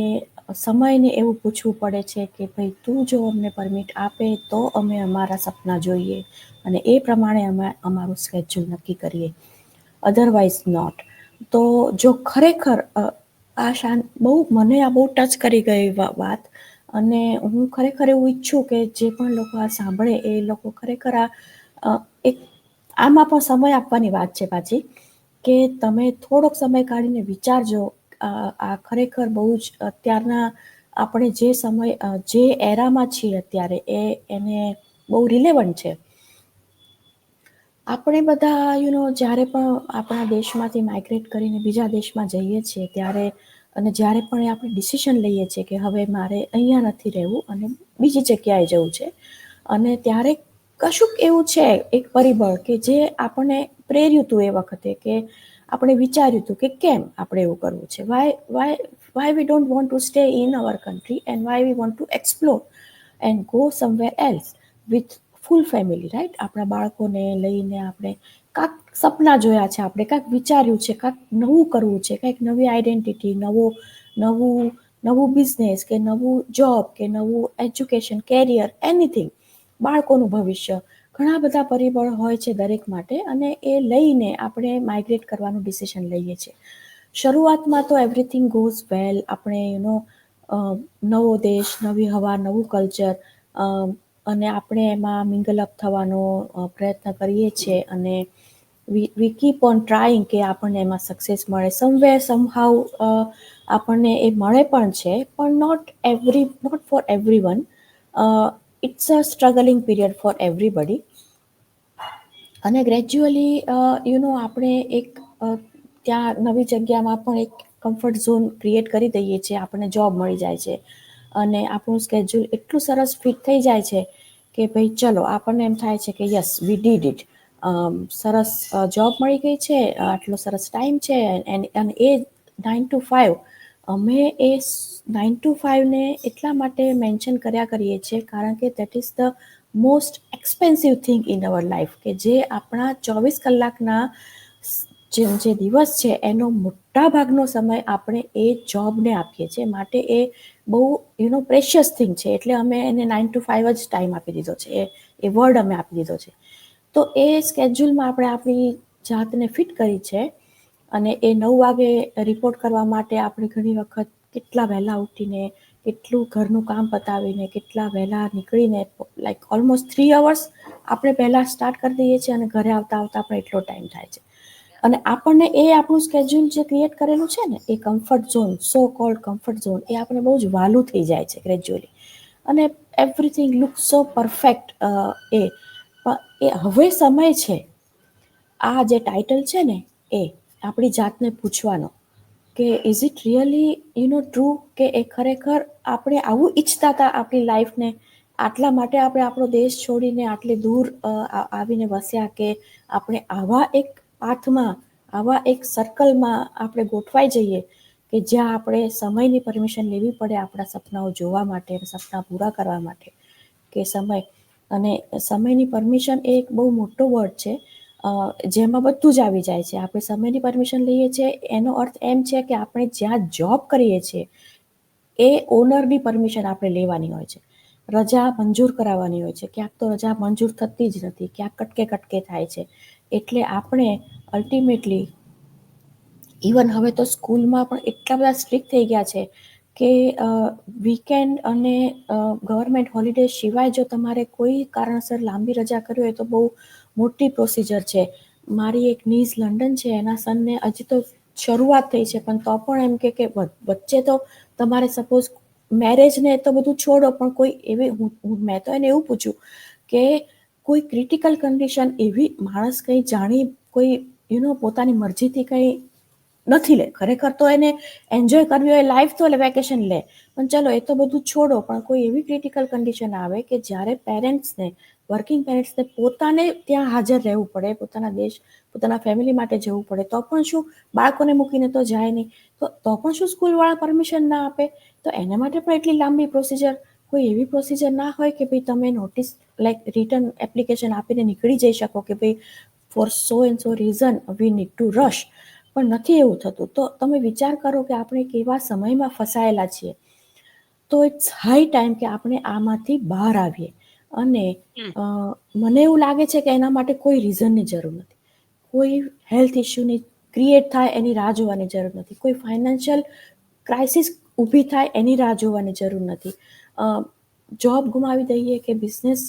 [SPEAKER 3] સમયને એવું પૂછવું પડે છે કે ભાઈ તું જો અમને પરમિટ આપે તો અમે અમારા સપના જોઈએ અને એ પ્રમાણે અમે અમારું સ્કેડ્યુલ નક્કી કરીએ, અધરવાઇઝ નોટ. તો જો ખરેખર બહુ મને આ બહુ ટચ કરી ગઈ વાત, અને હું ખરેખર એવું ઈચ્છું કે જે પણ લોકો આ સાંભળે એ લોકો ખરેખર એક આમાં પણ સમય આપવાની વાત છે પાછી, કે તમે થોડોક સમય કાઢીને વિચારજો. આ ખરેખર બહુ જ અત્યારના આપણે જે સમય જે એરામાં છીએ અત્યારે એને બહુ રિલેવન્ટ છે. આપણે બધા જ્યારે પણ આપણા દેશમાંથી માઇગ્રેટ કરીને બીજા દેશમાં જઈએ છીએ ત્યારે, અને જ્યારે પણ આપણે ડિસિઝન લઈએ છીએ કે હવે મારે અહીંયા નથી રહેવું અને બીજી જગ્યાએ જવું છે, અને ત્યારે કશુંક એવું છે એક પરિબળ કે જે આપણને પ્રેર્યું હતું એ વખતે, કે આપણે વિચાર્યું હતું કે કેમ આપણે એવું કરવું છે, why we don't want to stay in our country and why we want to explore and go somewhere else with full family, right? આપણા બાળકોને લઈને આપણે કાંક સપના જોયા છે, આપણે કાંઈક વિચાર્યું છે, કાંઈક નવું કરવું છે, કાંઈક નવી આઈડેન્ટિટી, નવું બિઝનેસ કે નવું જોબ કે નવું એજ્યુકેશન, કેરિયર, એનીથિંગ, બાળકોનું ભવિષ્ય, ઘણા બધા પરિબળ હોય છે દરેક માટે, અને એ લઈને આપણે માઇગ્રેટ કરવાનું ડિસિઝન લઈએ છીએ. શરૂઆતમાં તો એવરીથિંગ ગોઝ વેલ. આપણે નવો દેશ, નવી હવા, નવું કલ્ચર, અને આપણે એમાં મિંગલ અપ થવાનો પ્રયત્ન કરીએ છીએ, અને વી કીપ ઓન ટ્રાઈંગ કે આપણને એમાં સક્સેસ મળે સમવેર સમહાઉ. આપણને એ મળે પણ છે, પણ not for everyone. It's a struggling period for everybody. અને ગ્રેજ્યુઅલી આપણે એક ત્યાં નવી જગ્યામાં પણ એક કમ્ફર્ટ ઝોન ક્રિએટ કરી દઈએ છીએ. આપણને જોબ મળી જાય છે અને આપણું સ્કેડ્યુલ એટલું સરસ ફિટ થઈ જાય છે કે ભાઈ ચલો, આપણને એમ થાય છે કે યસ વી ડીડ ઇટ. સરસ જોબ મળી ગઈ છે, આટલો સરસ ટાઈમ છે, અને એ 9 to 5. અમે એ 9 to 5 ને એટલા માટે મેન્શન કર્યા કરીએ છીએ કારણ કે that is the most expensive thing in our life, કે જે આપણા 24 કલાકના જે દિવસ છે એનો મોટા ભાગનો સમય આપણે એ જોબને આપીએ છીએ. માટે એ બહુ પ્રેશિયસ થિંગ છે, એટલે અમે એને 9 to 5 જ ટાઈમ આપી દીધો છે, એ વર્ડ અમે આપી દીધો છે. તો એ સ્કેડ્યુલમાં આપણે આપણી જાતને ફિટ કરી છે, અને એ 9 વાગે રિપોર્ટ કરવા માટે આપણે ઘણી વખત કેટલા વહેલા ઉઠીને, કેટલું ઘરનું કામ પતાવીને, કેટલા વહેલા નીકળીને, લાઈક ઓલમોસ્ટ 3 hours આપણે પહેલાં સ્ટાર્ટ કરી દઈએ છીએ, અને ઘરે આવતા આપણે એટલો ટાઈમ થાય છે. અને આપણને એ આપણું સ્કેડ્યુલ જે ક્રિએટ કરેલું છે ને, એ કમ્ફર્ટ ઝોન, સો કોલ્ડ કમ્ફર્ટ ઝોન, એ આપણે બહુ જ વહાલું થઈ જાય છે ગ્રેજ્યુઅલી, અને એવરીથિંગ લુક સો પરફેક્ટ. એ હવે સમય છે, આ જે ટાઇટલ છે ને, એ આપણી જાતને પૂછવાનો કે ઇઝ ઇટ રિયલી ટ્રુ, કે એ ખરેખર આપણે આવું ઈચ્છતા હતા આપણી લાઈફને? આટલા માટે આપણે આપણો દેશ છોડીને આટલી દૂર આવીને વસ્યા, કે આપણે આવા એક પાથમાં, આવા એક સર્કલમાં આપણે ગોઠવાઈ જઈએ કે જ્યાં આપણે સમયની પરમિશન લેવી પડે આપણા સપનાઓ જોવા માટે, સપના પૂરા કરવા માટે. કે સમયની પરમિશન એ એક બહુ મોટો વર્ડ છે, જેમાં બધું જ આવી જાય છે. આપણે સમયની પરમિશન લઈએ છીએ એનો અર્થ એમ છે કે આપણે જ્યાં જોબ કરીએ છીએ એ ઓનરની પરમિશન આપણે લેવાની હોય છે, રજા મંજૂર કરાવવાની હોય છે. ક્યાંક તો રજા મંજૂર થતી જ નથી, ક્યાંક કટકે થાય છે. એટલે આપણે અલ્ટિમેટલી, ઇવન હવે તો સ્કૂલમાં પણ એટલા બધા સ્ટ્રિક્ટ થઈ ગયા છે કે વીકેન્ડ અને ગવર્મેન્ટ હોલિડે સિવાય જો તમારે કોઈ કારણસર લાંબી રજા કરવી હોય તો બહુ મોટી પ્રોસિજર છે. મારી એક નીઝ લંડન છે, એના સનને હજી તો શરૂઆત થઈ છે, પણ તો પણ એમ કે વચ્ચે તો તમારે સપોઝ મેરેજને તો બધું છોડો, પણ કોઈ એવી, મેં તો એને એવું પૂછ્યું કે કોઈ ક્રિટિકલ કન્ડિશન એવી, માણસ કંઈ જાણી કોઈ પોતાની મરજીથી કંઈ નથી લે. ખરેખર તો એને એન્જોય કરવી હોય લાઈફ તો વેકેશન લે, પણ ચલો એ તો બધું છોડો. પણ કોઈ એવી ક્રિટિકલ કન્ડિશન આવે કે જ્યારે પેરેન્ટ્સને, વર્કિંગ પેરેન્ટ્સને પોતાને ત્યાં હાજર રહેવું પડે, પોતાના દેશ, પોતાના ફેમિલી માટે જવું પડે, તો પણ શું બાળકોને મૂકીને તો જાય નહીં, તો પણ શું સ્કૂલવાળા પરમિશન ના આપે? તો એના માટે પણ એટલી લાંબી પ્રોસિજર? કોઈ એવી પ્રોસિજર ના હોય કે ભાઈ તમે નોટિસ લાઈક રિટર્ન એપ્લિકેશન આપીને નીકળી જઈ શકો કે ભાઈ for so and so reason we need to rush? પણ નથી એવું થતું. તો તમે વિચાર કરો કે આપણે કેવા સમયમાં ફસાયેલા છીએ. તો ઇટ્સ હાઈ ટાઈમ કે આપણે આમાંથી બહાર આવીએ. અને મને એવું લાગે છે કે એના માટે કોઈ રીઝનની જરૂર નથી. કોઈ હેલ્થ ઇસ્યુની ક્રિએટ થાય એની રાહ જોવાની જરૂર નથી. કોઈ ફાઇનાન્શિયલ ક્રાઇસિસ ઊભી થાય એની રાહ જોવાની જરૂર નથી. જોબ ગુમાવી દઈએ કે બિઝનેસ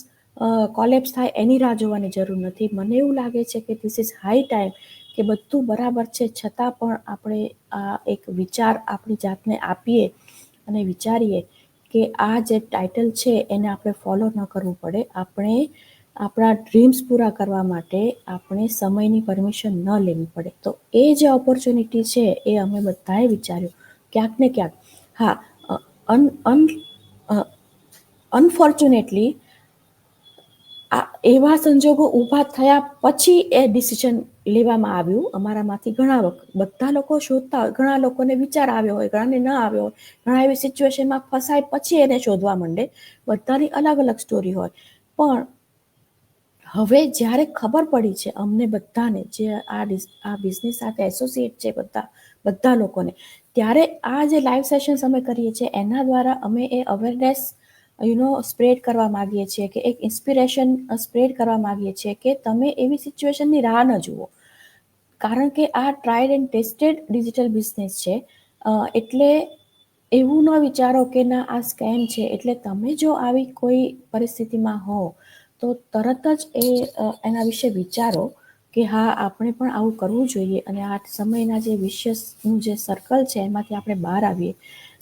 [SPEAKER 3] કોલેપ્સ થાય એની રાહ જોવાની જરૂર નથી. મને એવું લાગે છે કે ધીસ ઇઝ હાઈ ટાઈમ કે બધું બરાબર છે છતાં પણ આપણે આ એક વિચાર આપણી જાતને આપીએ અને વિચારીએ કે આ જે ટાઇટલ છે એને આપણે ફોલો ન કરવું પડે. આપણે આપણા ડ્રીમ્સ પૂરા કરવા માટે આપણે સમયની પરમિશન ન લેવી પડે. તો એ જે ઓપોર્ચ્યુનિટી છે એ અમે બધાએ વિચાર્યું ક્યાંક ને ક્યાંક. હા, અનફોર્ચ્યુનેટલી આ એવા સંજોગો ઊભા થયા પછી એ ડિસિઝન લેવામાં આવ્યું અમારામાંથી બધા લોકો શોધતા હોય, ઘણા લોકોને વિચાર આવ્યો હોય, ઘણાને ન આવ્યો હોય, ઘણા એવી સિચ્યુએશનમાં ફસાય પછી એને શોધવા માંડે. બધાની અલગ અલગ સ્ટોરી હોય. પણ હવે જ્યારે ખબર પડી છે અમને બધાને, જે આ બિઝનેસ સાથે એસોસિએટ છે બધા લોકોને, ત્યારે આ જે લાઈવ સેશન્સ અમે કરીએ છીએ એના દ્વારા અમે એ અવેરનેસ સ્પ્રેડ કરવા માંગીએ છીએ, કે એક ઇન્સ્પિરેશન સ્પ્રેડ કરવા માંગીએ છીએ કે તમે એવી સિચ્યુએશનની રાહ ન જુઓ. કારણ કે આ tried and tested digital business છે. એટલે એવું ન વિચારો કે ના આ સ્કેમ છે, એટલે તમે જો આવી કોઈ પરિસ્થિતિમાં હો તો તરત જ એના વિશે વિચારો કે હા આપણે પણ આવું કરવું જોઈએ અને આ સમયના જે વિશિયસનું જે સર્કલ છે એમાંથી આપણે બહાર આવીએ.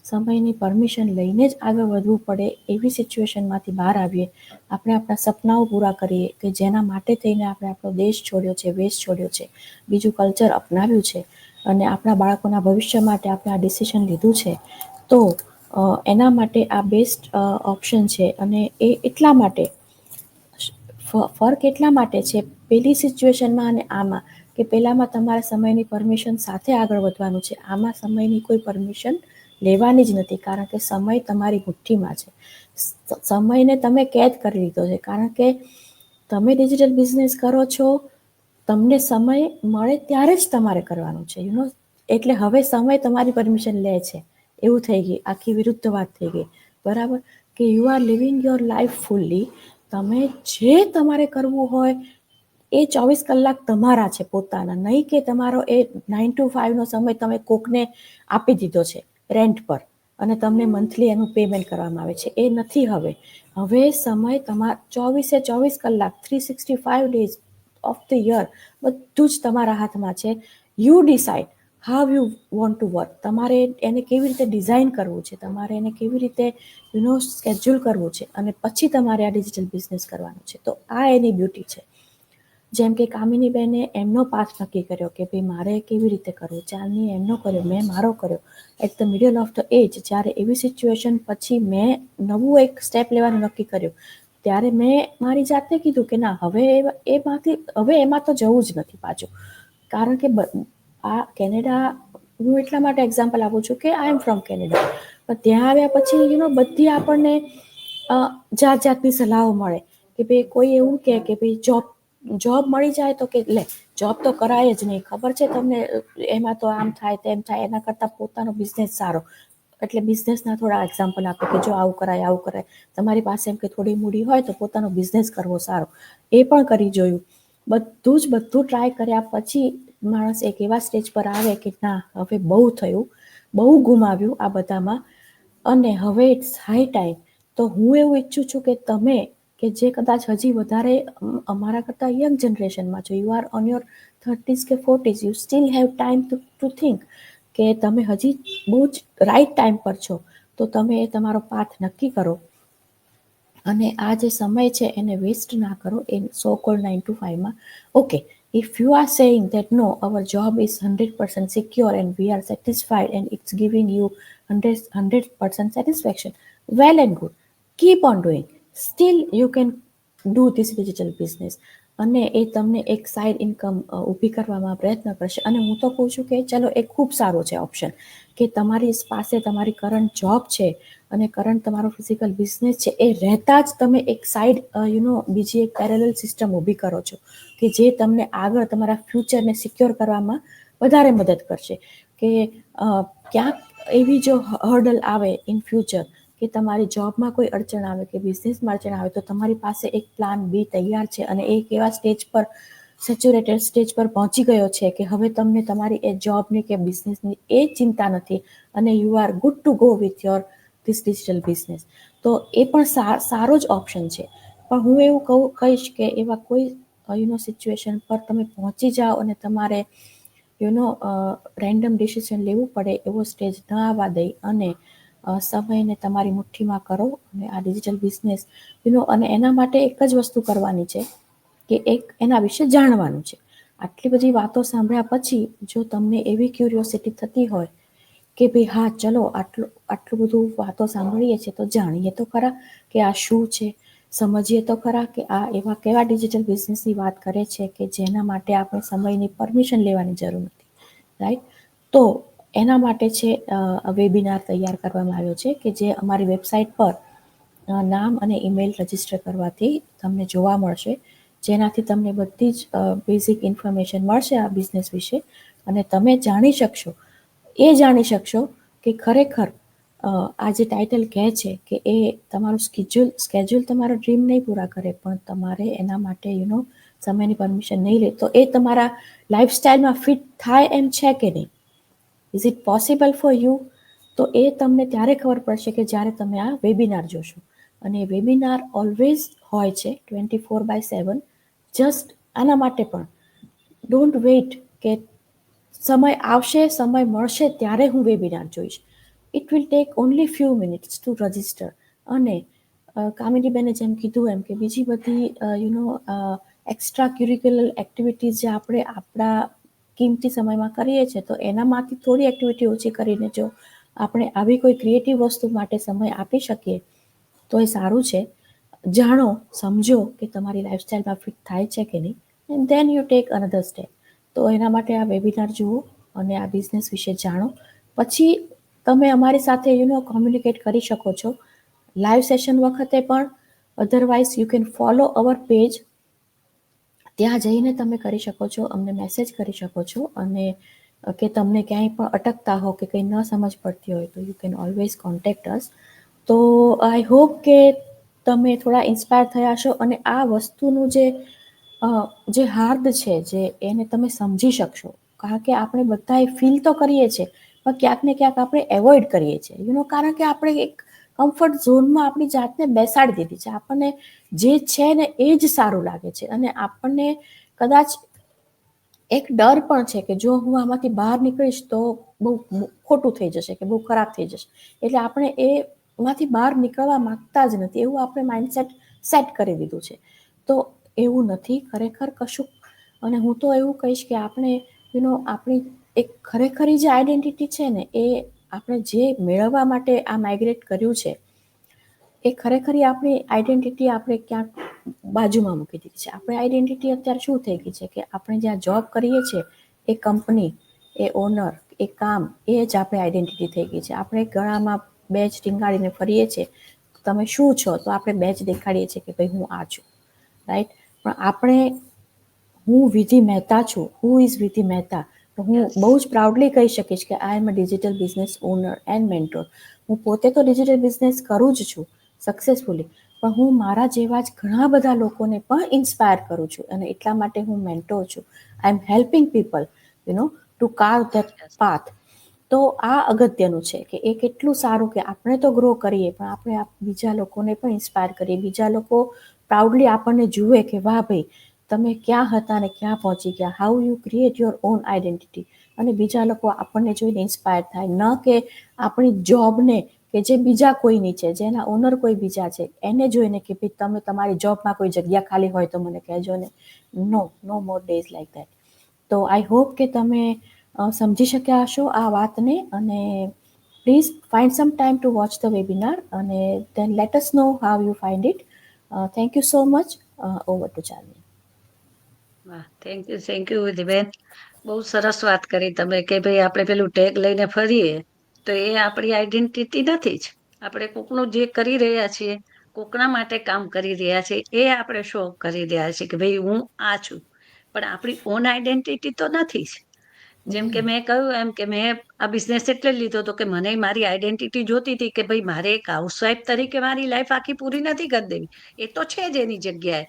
[SPEAKER 3] સમયની પરમિશન લઈને જ આગળ વધવું પડે એવી સિચ્યુએશનમાંથી બહાર આવીએ. આપણે આપણા સપનાઓ પૂરા કરીએ કે જેના માટે થઈને આપણે આપણો દેશ છોડ્યો છે, વેશ છોડ્યો છે, બીજું કલ્ચર અપનાવ્યું છે અને આપણા બાળકોના ભવિષ્ય માટે આપણે આ ડિસિઝન લીધું છે. તો એના માટે આ બેસ્ટ ઓપ્શન છે. અને એ એટલા માટે ફર્ક એટલા માટે છે પેલી સિચ્યુએશનમાં અને આમાં, કે પેલામાં તમારે સમયની પરમિશન સાથે આગળ વધવાનું છે, આમાં સમયની કોઈ પરમિશન લેવાની જ નથી. કારણ કે સમય તમારી મુઠ્ઠીમાં છે. સમયને તમે કેદ કરી લીધો છે. કારણ કે તમે ડિજિટલ બિઝનેસ કરો છો, તમને સમય મળે ત્યારે જ તમારે કરવાનું છે. એટલે હવે સમય તમારી પરમિશન લે છે એવું થઈ ગઈ. આખી વિરુદ્ધ વાત થઈ ગઈ. બરાબર? કે you are living your life fully. તમે જે તમારે કરવું હોય એ 24 કલાક તમારા છે પોતાના. નહીં કે તમારો એ 9 to 5 નો સમય તમે કોકને આપી દીધો છે રેન્ટ પર અને તમને મંથલી એનું પેમેન્ટ કરવામાં આવે છે. એ નથી હવે. હવે સમય તમારા 24 કલાક 365 ડેઝ ઓફ ધ યર બધું જ તમારા હાથમાં છે. You decide how you want to work. તમારે એને કેવી રીતે ડિઝાઇન કરવું છે, તમારે એને કેવી રીતે સ્કેડ્યુલ કરવું છે, અને પછી તમારે આ ડિજિટલ બિઝનેસ કરવાનું છે. તો આ એની બ્યુટી છે. જેમ કે કામિનીબેને એમનો પાથ નક્કી કર્યો કે ભાઈ મારે કેવી રીતે કરવું, ચાંદની એમનો કર્યો, મેં મારો કર્યો. At the middle of the age, જ્યારે એવી સિચ્યુએશન પછી મેં નવું એક સ્ટેપ લેવાનું નક્કી કર્યું, ત્યારે મેં મારી જાતને કીધું કે ના હવે એમાં તો જવું જ નથી પાછું. કારણ કે આ કેનેડા, હું એટલા માટે એક્ઝામ્પલ આપું છું કે આઈ એમ ફ્રોમ કેનેડા. પણ ત્યાં આવ્યા પછી બધી આપણને જાતની સલાહો મળે કે ભાઈ કોઈ એવું કે ભાઈ જોબ મળી જાય તો કે લે જોબ તો કરાય જ નહીં, ખબર છે તમને એમાં તો આમ થાય તેમ થાય, એના કરતાં પોતાનો બિઝનેસ સારો. એટલે બિઝનેસના થોડા એક્ઝામ્પલ આપો કે જો આવું કરાય આવું કરાય. તમારી પાસે એમ કે થોડી મૂડી હોય તો પોતાનો બિઝનેસ કરવો સારો. એ પણ કરી જોયું. બધું ટ્રાય કર્યા પછી માણસ એક એવા સ્ટેજ પર આવે કે ના હવે બહુ થયું, બહુ ગુમાવ્યું આ બધામાં, અને હવે ઇટ્સ હાઈ ટાઈમ. તો હું એવું ઈચ્છું છું કે તમે કે જે કદાચ હજી વધારે અમારા કરતાં યંગ જનરેશનમાં છો, you are on your 30s કે 40s, you steel have time to think કે તમે હજી બહુ જ રાઈટ ટાઈમ પર છો. તો તમે એ તમારો પાથ નક્કી કરો અને આ જે સમય છે એને વેસ્ટ ના કરો એ સો કોલ્ડ 9 to 5 માં. Okay, If you are saying that no, our job is 100% secure and we are satisfied and it's giving you 100% satisfaction, well and good. Keep on doing. Still, you can do this digital business. અને એ તમને એક side income ઊભી કરવામાં પ્રયત્ન કરશે. અને હું તો કહું છું કે ચલો એ ખૂબ સારો છે ઓપ્શન, કે તમારી પાસે તમારી કરંટ જોબ છે અને કરંટ તમારો ફિઝિકલ બિઝનેસ છે, એ રહેતા જ તમે એક સાઇડ બીજી એક પેરેલલ સિસ્ટમ ઊભી કરો છો કે જે તમને આગળ તમારા ફ્યુચરને સિક્યોર કરવામાં વધારે મદદ કરશે. કે ક્યાંક એવી જો હર્ડલ આવે ઇન ફ્યુચર કે તમારી જોબમાં કોઈ અડચણ આવે કે બિઝનેસમાં અડચણ આવે, તો તમારી પાસે એક પ્લાન બી તૈયાર છે અને એક એવા સ્ટેજ પર સેચ્યુરેટેડ સ્ટેજ પર પહોંચી ગયો છે કે હવે તમને તમારી એ જોબની કે બિઝનેસની એ ચિંતા નથી અને you are good to go with your this digital business. તો એ પણ સારો જ ઓપ્શન છે. પણ હું એવું કહીશ કે એવા કોઈ સિચ્યુએશન પર તમે પહોંચી જાઓ અને તમારે રેન્ડમ ડિસિઝન લેવું પડે એવો સ્ટેજ ન આવવા દઈ અને સમયને તમારી મુઠ્ઠીમાં કરો અને આ ડિજિટલ બિઝનેસ અને એના માટે એક જ વસ્તુ કરવાની છે કે એક એના વિશે જાણવાનું છે. આટલી બધી વાતો સાંભળ્યા પછી જો તમને એવી ક્યુરિયોસિટી થતી હોય કે ભાઈ હા ચલો આટલું બધું વાતો સાંભળીએ છીએ તો જાણીએ તો ખરા કે આ શું છે, સમજીએ તો ખરા કે આ એવા કેવા ડિજિટલ બિઝનેસની વાત કરે છે કે જેના માટે આપણે સમયની પરમિશન લેવાની જરૂર નથી, રાઈટ? તો એના માટે છે વેબિનાર તૈયાર કરવામાં આવ્યો છે કે જે અમારી વેબસાઇટ પર નામ અને ઈમેલ રજીસ્ટર કરવાથી તમને જોવા મળશે, જેનાથી તમને બધી જ બેઝિક ઇન્ફોર્મેશન મળશે આ બિઝનેસ વિશે અને તમે જાણી શકશો કે ખરેખર આ જે ટાઇટલ કહે છે કે એ તમારું સ્કેડ્યુલ તમારો ડ્રીમ નહીં પૂરા કરે, પણ તમારે એના માટે સમયની પરમિશન નહીં લે તો એ તમારા લાઈફસ્ટાઈલમાં ફિટ થાય એમ છે કે નહીં, is it possible for you? તો એ તમને ત્યારે ખબર પડશે કે જ્યારે તમે આ વેબિનાર જોશો. અને વેબિનાર ઓલવેઝ હોય છે 24/7. જસ્ટ આના માટે પણ ડોન્ટ વેઇટ કે સમય આવશે, સમય મળશે ત્યારે હું વેબિનાર જોઈશ. It will take only few minutes two register. અને કામિનીબેને જેમ કીધું એમ કે બીજી બધી એક્સ્ટ્રા ક્યુરિક્યુલર એક્ટિવિટીઝ જે આપણે આપણા કિંમતી સમયમાં કરીએ છીએ, તો એનામાંથી થોડી એક્ટિવિટી ઓછી કરીને જો આપણે આવી કોઈ ક્રિએટિવ વસ્તુ માટે સમય આપી શકીએ તો એ સારું છે. જાણો, સમજો કે તમારી લાઈફસ્ટાઈલમાં ફિટ થાય છે કે નહીં, and then you take another step. તો એના માટે આ વેબિનાર જુઓ અને આ બિઝનેસ વિશે જાણો. પછી તમે અમારી સાથે કોમ્યુનિકેટ કરી શકો છો લાઈવ સેશન વખતે પણ. Otherwise you can follow our page. ત્યાં જઈને તમે કરી શકો છો, અમને મેસેજ કરી શકો છો અને કે તમને ક્યાંય પણ અટકતા હો કે કંઈ ન સમજ પડતી હોય તો યુ કેન ઓલવેઝ કોન્ટેક્ટ અસ. તો આઈ હોપ કે તમે થોડા ઇન્સ્પાયર થયા છો અને આ વસ્તુનું જે હાર્દ છે જે એને તમે સમજી શકશો. કારણ કે આપણે બધા ફીલ તો કરીએ છીએ પણ ક્યાંક ને ક્યાંક આપણે એવોઇડ કરીએ છીએ કારણ કે આપણે એક કમ્ફર્ટ ઝોનમાં આપણી જાતને બેસાડી દીધી છે. આપણને જે છે ને એ જ સારું લાગે છે અને આપણને કદાચ એક ડર પણ છે કે જો હું આમાંથી બહાર નીકળીશ તો બહુ ખોટું થઈ જશે કે બહુ ખરાબ થઈ જશે, એટલે આપણે એમાંથી બહાર નીકળવા માંગતા જ નથી, એવું આપણે માઇન્ડસેટ સેટ કરી દીધું છે. તો એવું નથી ખરેખર કશું. અને હું તો એવું કહીશ કે આપણે આપણી એક ખરેખરી જે આઈડેન્ટિટી છે ને એ આપણે જે મેળવવા માટે આ માઇગ્રેટ કર્યું છે એ ખરેખરી આપણી આઈડેન્ટિટી આપણે ક્યાંક બાજુમાં મૂકી દીધી છે. આપણી આઈડેન્ટિટી અત્યારે શું થઈ ગઈ છે કે આપણે જ્યાં જોબ કરીએ છીએ એ કંપની, એ ઓનર, એ કામ, એ જ આપણી આઈડેન્ટિટી થઈ ગઈ છે. આપણે ગળામાં બેચ ટીંગાડીને ફરીએ છીએ, તમે શું છો તો આપણે બેચ દેખાડીએ છીએ કે ભાઈ હું આ છું, રાઈટ? પણ આપણે હું વિધિ મહેતા છું. હુ ઇઝ વિધિ મહેતા? તો હું બહુ જ પ્રાઉડલી કહી શકીશ કે I am a digital business owner and mentor. હું પોતે તો ડિજિટલ બિઝનેસ કરું જ છું સક્સેસફુલી, પણ હું મારા જેવા જ ઘણા બધા લોકોને પણ ઇન્સ્પાયર કરું છું અને એટલા માટે હું મેન્ટોર છું. I am helping people to carve that path. તો આ અગત્યનું છે કે એ કેટલું સારું કે આપણે તો ગ્રો કરીએ પણ આપણે બીજા લોકોને પણ ઇન્સ્પાયર કરીએ, બીજા લોકો પ્રાઉડલી આપણને જુએ કે વાહ ભાઈ તમે ક્યાં હતા ને ક્યાં પહોંચી ગયા, how you create your own identity. અને બીજા લોકો આપણને જોઈને ઇન્સ્પાયર થાય, ન કે આપણી જોબને કે જે બીજા કોઈની છે, જેના ઓનર કોઈ બીજા છે, એને જોઈને કે ભાઈ તમે તમારી જોબમાં કોઈ જગ્યા ખાલી હોય તો મને કહેજો ને. નો મોર ડેઝ લાઈક ધેટ. તો આઈ હોપ કે તમે સમજી શક્યા હશો આ વાતને, અને please find some time to watch the webinar, અને then let us know how you find it. Thank you so much. Over to Chandni.
[SPEAKER 1] વાહ, થેન્ક યુ વિધિબેન. બહુ સરસ વાત કરી તમે કે ભાઈ આપણે પેલું ટેગ લઈને ફરીએ તો એ આપણી આઈડેન્ટિટી નથી જ. આપણે કોકનું જે કરી રહ્યા છીએ, કોકના માટે કામ કરી રહ્યા છીએ, એ આપણે શો કરી રહ્યા છીએ કે ભાઈ હું આ છું, પણ આપણી ઓન આઈડેન્ટિટી તો નથી જ. જેમ કે મેં કહ્યું એમ કે મેં આ બિઝનેસ એટલે લીધો હતો કે મને મારી આઈડેન્ટિટી જોતી હતી કે ભાઈ મારે એક હાઉસવાઈફ તરીકે મારી લાઈફ આખી પૂરી નથી કરી દેવી. એ તો છે જ એની જગ્યાએ,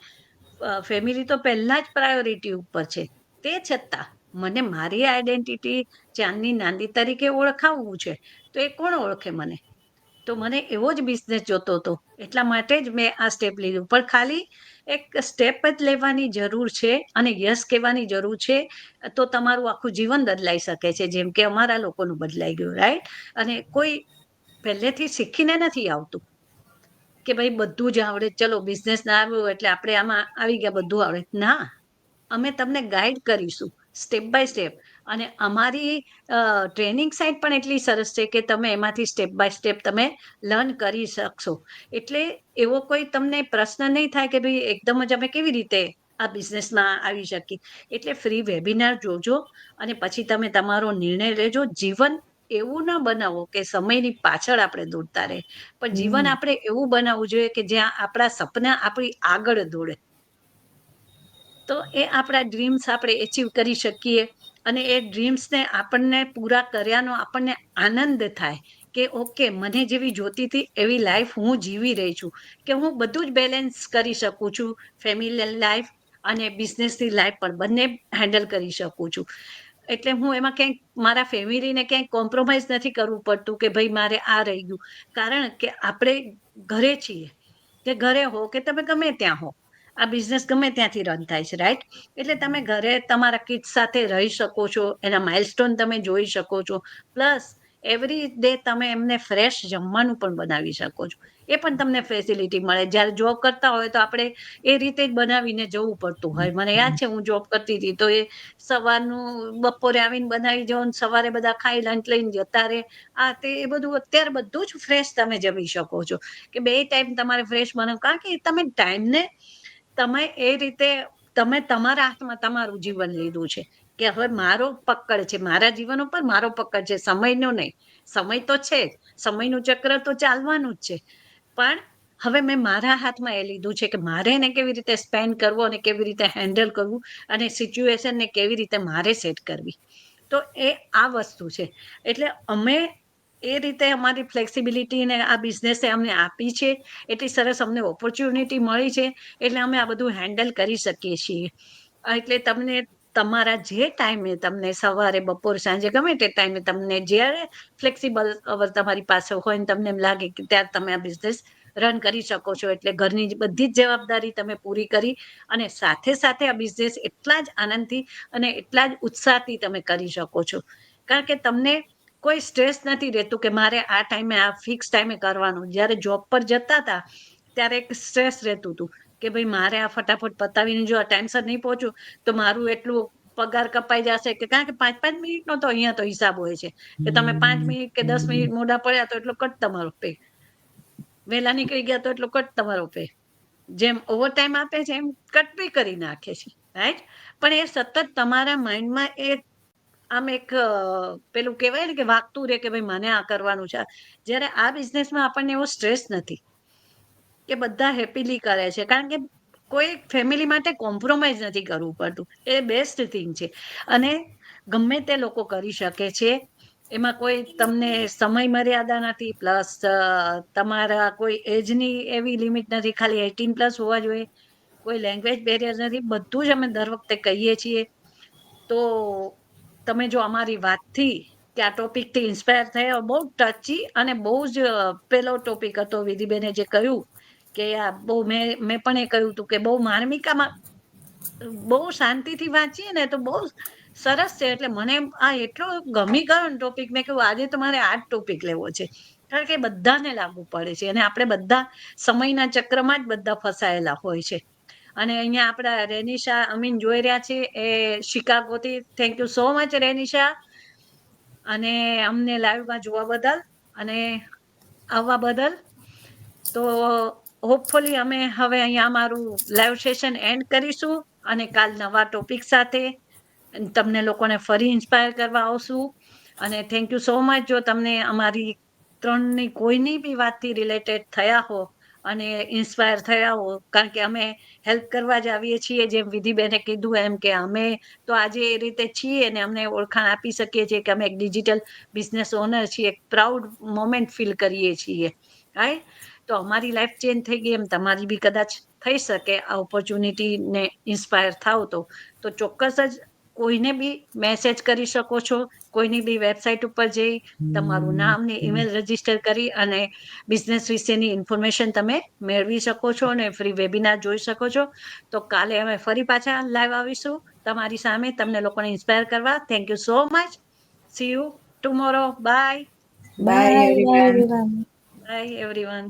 [SPEAKER 1] ફેમિલી તો પહેલા જ પ્રાયોરિટી ઉપર છે. તે છતાં મને મારી આઈડેન્ટિટી ચાંદની નાંદી તરીકે ઓળખાવવું છે, તો એ કોણ ઓળખે મને? તો મને એવો જ બિઝનેસ જોતો હતો, એટલા માટે જ મેં આ સ્ટેપ લીધું. પણ ખાલી એક સ્ટેપ જ લેવાની જરૂર છે અને યસ કહેવાની જરૂર છે, તો તમારું આખું જીવન બદલાઈ શકે છે, જેમ કે અમારા લોકોનું બદલાઈ ગયું, રાઈટ? અને કોઈ પહેલેથી શીખીને નથી આવતું કે ભાઈ બધું જ આવડે, ચલો બિઝનેસ ના આવ્યું એટલે આપણે આમાં આવી ગયા બધું આવડે. ના, અમે તમને ગાઈડ કરીશું સ્ટેપ બાય સ્ટેપ, અને અમારી ટ્રેનિંગ સાઇટ પણ એટલી સરસ છે કે તમે એમાંથી સ્ટેપ બાય સ્ટેપ તમે લર્ન કરી શકશો. એટલે એવો કોઈ તમને પ્રશ્ન નહીં થાય કે ભાઈ એકદમ જ અમે કેવી રીતે આ બિઝનેસમાં આવી શકી. એટલે ફ્રી વેબિનાર જોજો અને પછી તમે તમારો નિર્ણય લેજો. જીવન એવું ના બનાવો કે સમયની પાછળ આપણે દોડતા રહે, પણ જીવન આપણે એવું બનાવવું જોઈએ કે જ્યાં આપણા સપના આપણી આગળ દોડે, તો એ આપણા ડ્રીમ્સ આપણે એચીવ કરી શકીએ. અને એ ડ્રીમ્સને આપણને પૂરા કર્યાનો આપણને આનંદ થાય કે ઓકે, મને જેવી જોતી હતી એવી લાઈફ હું જીવી રહી છું, કે હું બધું જ બેલેન્સ કરી શકું છું, ફેમિલી લાઈફ અને બિઝનેસની લાઈફ પણ બંને હેન્ડલ કરી શકું છું. એટલે હું એમાં ક્યાંક મારા ફેમિલીને ક્યાંક કોમ્પ્રોમાઇઝ નથી કરવું પડતું કે ભાઈ મારે આ રહી ગયું. કારણ કે આપણે ઘરે છીએ, કે ઘરે હો કે તમે ગમે ત્યાં હો, આ બિઝનેસ ગમે ત્યાંથી રન થાય છે, રાઈટ? એટલે તમે ઘરે તમારા કિડ્સ સાથે રહી શકો છો, એના માઇલસ્ટોન તમે જોઈ શકો છો, પ્લસ એવરી ડે તમે એમને ફ્રેશ જમવાનું પણ બનાવી શકો છો. એ પણ તમને ફેસિલિટી મળે. જ્યારે જોબ કરતા હોય તો આપણે એ રીતે જ બનાવીને જવું પડતું હોય. મને યાદ છે હું જોબ કરતી હતી તો એ સવારનું બપોરે આવીને બનાવી જાઓ, સવારે બધા ખાઈ લંચ લઈને જતા રહે. આ તે એ બધું અત્યારે બધું જ ફ્રેશ તમે જમી શકો છો, કે બે ટાઈમ તમારે ફ્રેશ બનાવો. કારણ કે તમે ટાઈમને તમે એ રીતે તમે તમારા હાથમાં તમારું જીવન લીધું છે કે હવે મારો પકડ છે, મારા જીવન ઉપર મારો પકડ છે, સમયનો નહીં. સમય તો છે જ, સમયનું ચક્ર તો ચાલવાનું જ છે, પણ હવે મેં મારા હાથમાં એ લીધું છે કે મારે એને કેવી રીતે સ્પેન્ડ કરવો અને કેવી રીતે હેન્ડલ કરવું અને સિચ્યુએશનને કેવી રીતે મારે સેટ કરવી. તો એ આ વસ્તુ છે. એટલે અમે એ રીતે અમારી ફ્લેક્સિબિલિટી ને આ બિઝનેસે અમને આપી છે, એટલી સરસ અમને ઓપોર્ચ્યુનિટી મળી છે, એટલે અમે આ બધું હેન્ડલ કરી શકીએ છીએ. એટલે તમને તમારા જે ટાઈમે તમને સવારે, બપોર, સાંજે ગમે તે ટાઈમે તમને જ્યારે ફ્લેક્સિબલ અવર તમારી પાસે હોય ને તમને એમ લાગે કે ત્યારે તમે આ બિઝનેસ રન કરી શકો છો. એટલે ઘરની બધી જ જવાબદારી તમે પૂરી કરી અને સાથે સાથે આ બિઝનેસ એટલા જ આનંદથી અને એટલા જ ઉત્સાહથી તમે કરી શકો છો. કારણ કે તમને કોઈ સ્ટ્રેસ નથી રહેતું કે મારે આ ટાઈમે આ ફિક્સ ટાઈમે કરવાનું. જ્યારે જોબ પર જતા હતા ત્યારે એક સ્ટ્રેસ રહેતું હતું કે ભાઈ મારે આ ફટાફટ પતાવીને જો આ ટાઈમસર નહીં પહોંચું તો મારું એટલું પગાર કપાઈ જશે. કે કારણ કે 5-5 મિનિટનો તો અહીંયા તો હિસાબ હોય છે કે તમે 5 મિનિટ કે 10 મિનિટ મોડા પડ્યા તો એટલો કટ તમારો પે, વહેલા નીકળી ગયા તો એટલો કટ તમારો પે. જેમ ઓવર ટાઈમ આપે છે એમ કટ બી કરી નાખે છે, રાઈટ? પણ એ સતત તમારા માઇન્ડમાં એ આમ એક પેલું કહેવાય ને કે વાગતું રહે કે ભાઈ મને આ કરવાનું છે. જ્યારે આ બિઝનેસમાં આપણને એવો સ્ટ્રેસ નથી, કે બધા હેપીલી કરે છે. કારણ કે કોઈ ફેમિલી માટે કોમ્પ્રોમાઇઝ નથી કરવું પડતું. એ બેસ્ટ થિંગ છે અને ગમે તે લોકો કરી શકે છે. એમાં કોઈ તમને સમય મર્યાદા નથી, પ્લસ તમારા કોઈ એજની એવી લિમિટ નથી, ખાલી 18+ હોવા જોઈએ. કોઈ લેંગ્વેજ બેરિયર નથી. બધું જ અમે દર વખતે કહીએ છીએ. તો તમે જો અમારી વાતથી કે આ ટોપિકથી ઇન્સ્પાયર થયા, બહુ ટચી અને બહુ જ પેલો ટોપિક હતો વિધિબેને જે કહ્યું કે આ બહુ મેં પણ એ કહ્યું હતું કે બહુ માર્મિકામાં બહુ શાંતિથી વાંચીએ ને તો બહુ સરસ છે. એટલે મને આ એટલો ગમી ગયો ને ટોપિક, મેં કહ્યું આજે તમારે આ જ ટોપિક લેવો છે. કારણ કે બધાને લાગુ પડે છે અને આપણે બધા સમયના ચક્રમાં જ બધા ફસાયેલા હોય છે. અને અહીંયા આપણા રેનિશા અમીન જોઈ રહ્યા છે એ શિકાગોથી. થેન્ક યુ સો મચ રેનિશા, અને અમને લાઈવમાં જોવા બદલ અને આવવા બદલ. તો હોપફુલી અમે હવે અહીંયા અમારું લાઈવ સેશન એન્ડ કરીશું અને કાલ નવા ટોપિક સાથે તમને લોકોને ફરી ઇન્સ્પાયર કરવા આવશું. અને થેન્ક યુ સો મચ જો તમને અમારી ત્રણની કોઈની બી વાતથી રિલેટેડ થયા હો અને ઇન્સ્પાયર થયા હો, કારણ કે અમે હેલ્પ કરવા જ આવીએ છીએ. જેમ વિધિબેને કીધું એમ કે અમે તો આજે એ રીતે છીએ ને અમને ઓળખાણ આપી શકીએ છીએ કે અમે એક ડિજિટલ બિઝનેસ ઓનર છીએ, એક પ્રાઉડ મોમેન્ટ ફીલ કરીએ છીએ. રાઈટ? તો અમારી લાઈફ ચેન્જ થઈ ગઈ એમ તમારી બી કદાચ થઈ શકે આ ઓપોર્ચ્યુનિટી ને ઇન્સ્પાયર થાવ તો ચોક્કસ જ કોઈને બી મેસેજ કરી શકો છો. કોઈની બી વેબસાઇટ ઉપર જઈ તમારું નામ ને ઈમેલ રજીસ્ટર કરી અને બિઝનેસ વિશેની ઇન્ફોર્મેશન તમે મેળવી શકો છો અને ફ્રી વેબિનાર જોઈ શકો છો. તો કાલે અમે ફરી પાછા લાઈવ આવીશું તમારી સામે તમને લોકોને ઇન્સ્પાયર કરવા. Thank you so much. C you tomorrow. Bye
[SPEAKER 2] bye
[SPEAKER 3] bye
[SPEAKER 2] everyone.
[SPEAKER 3] Everyone.
[SPEAKER 1] By everyone.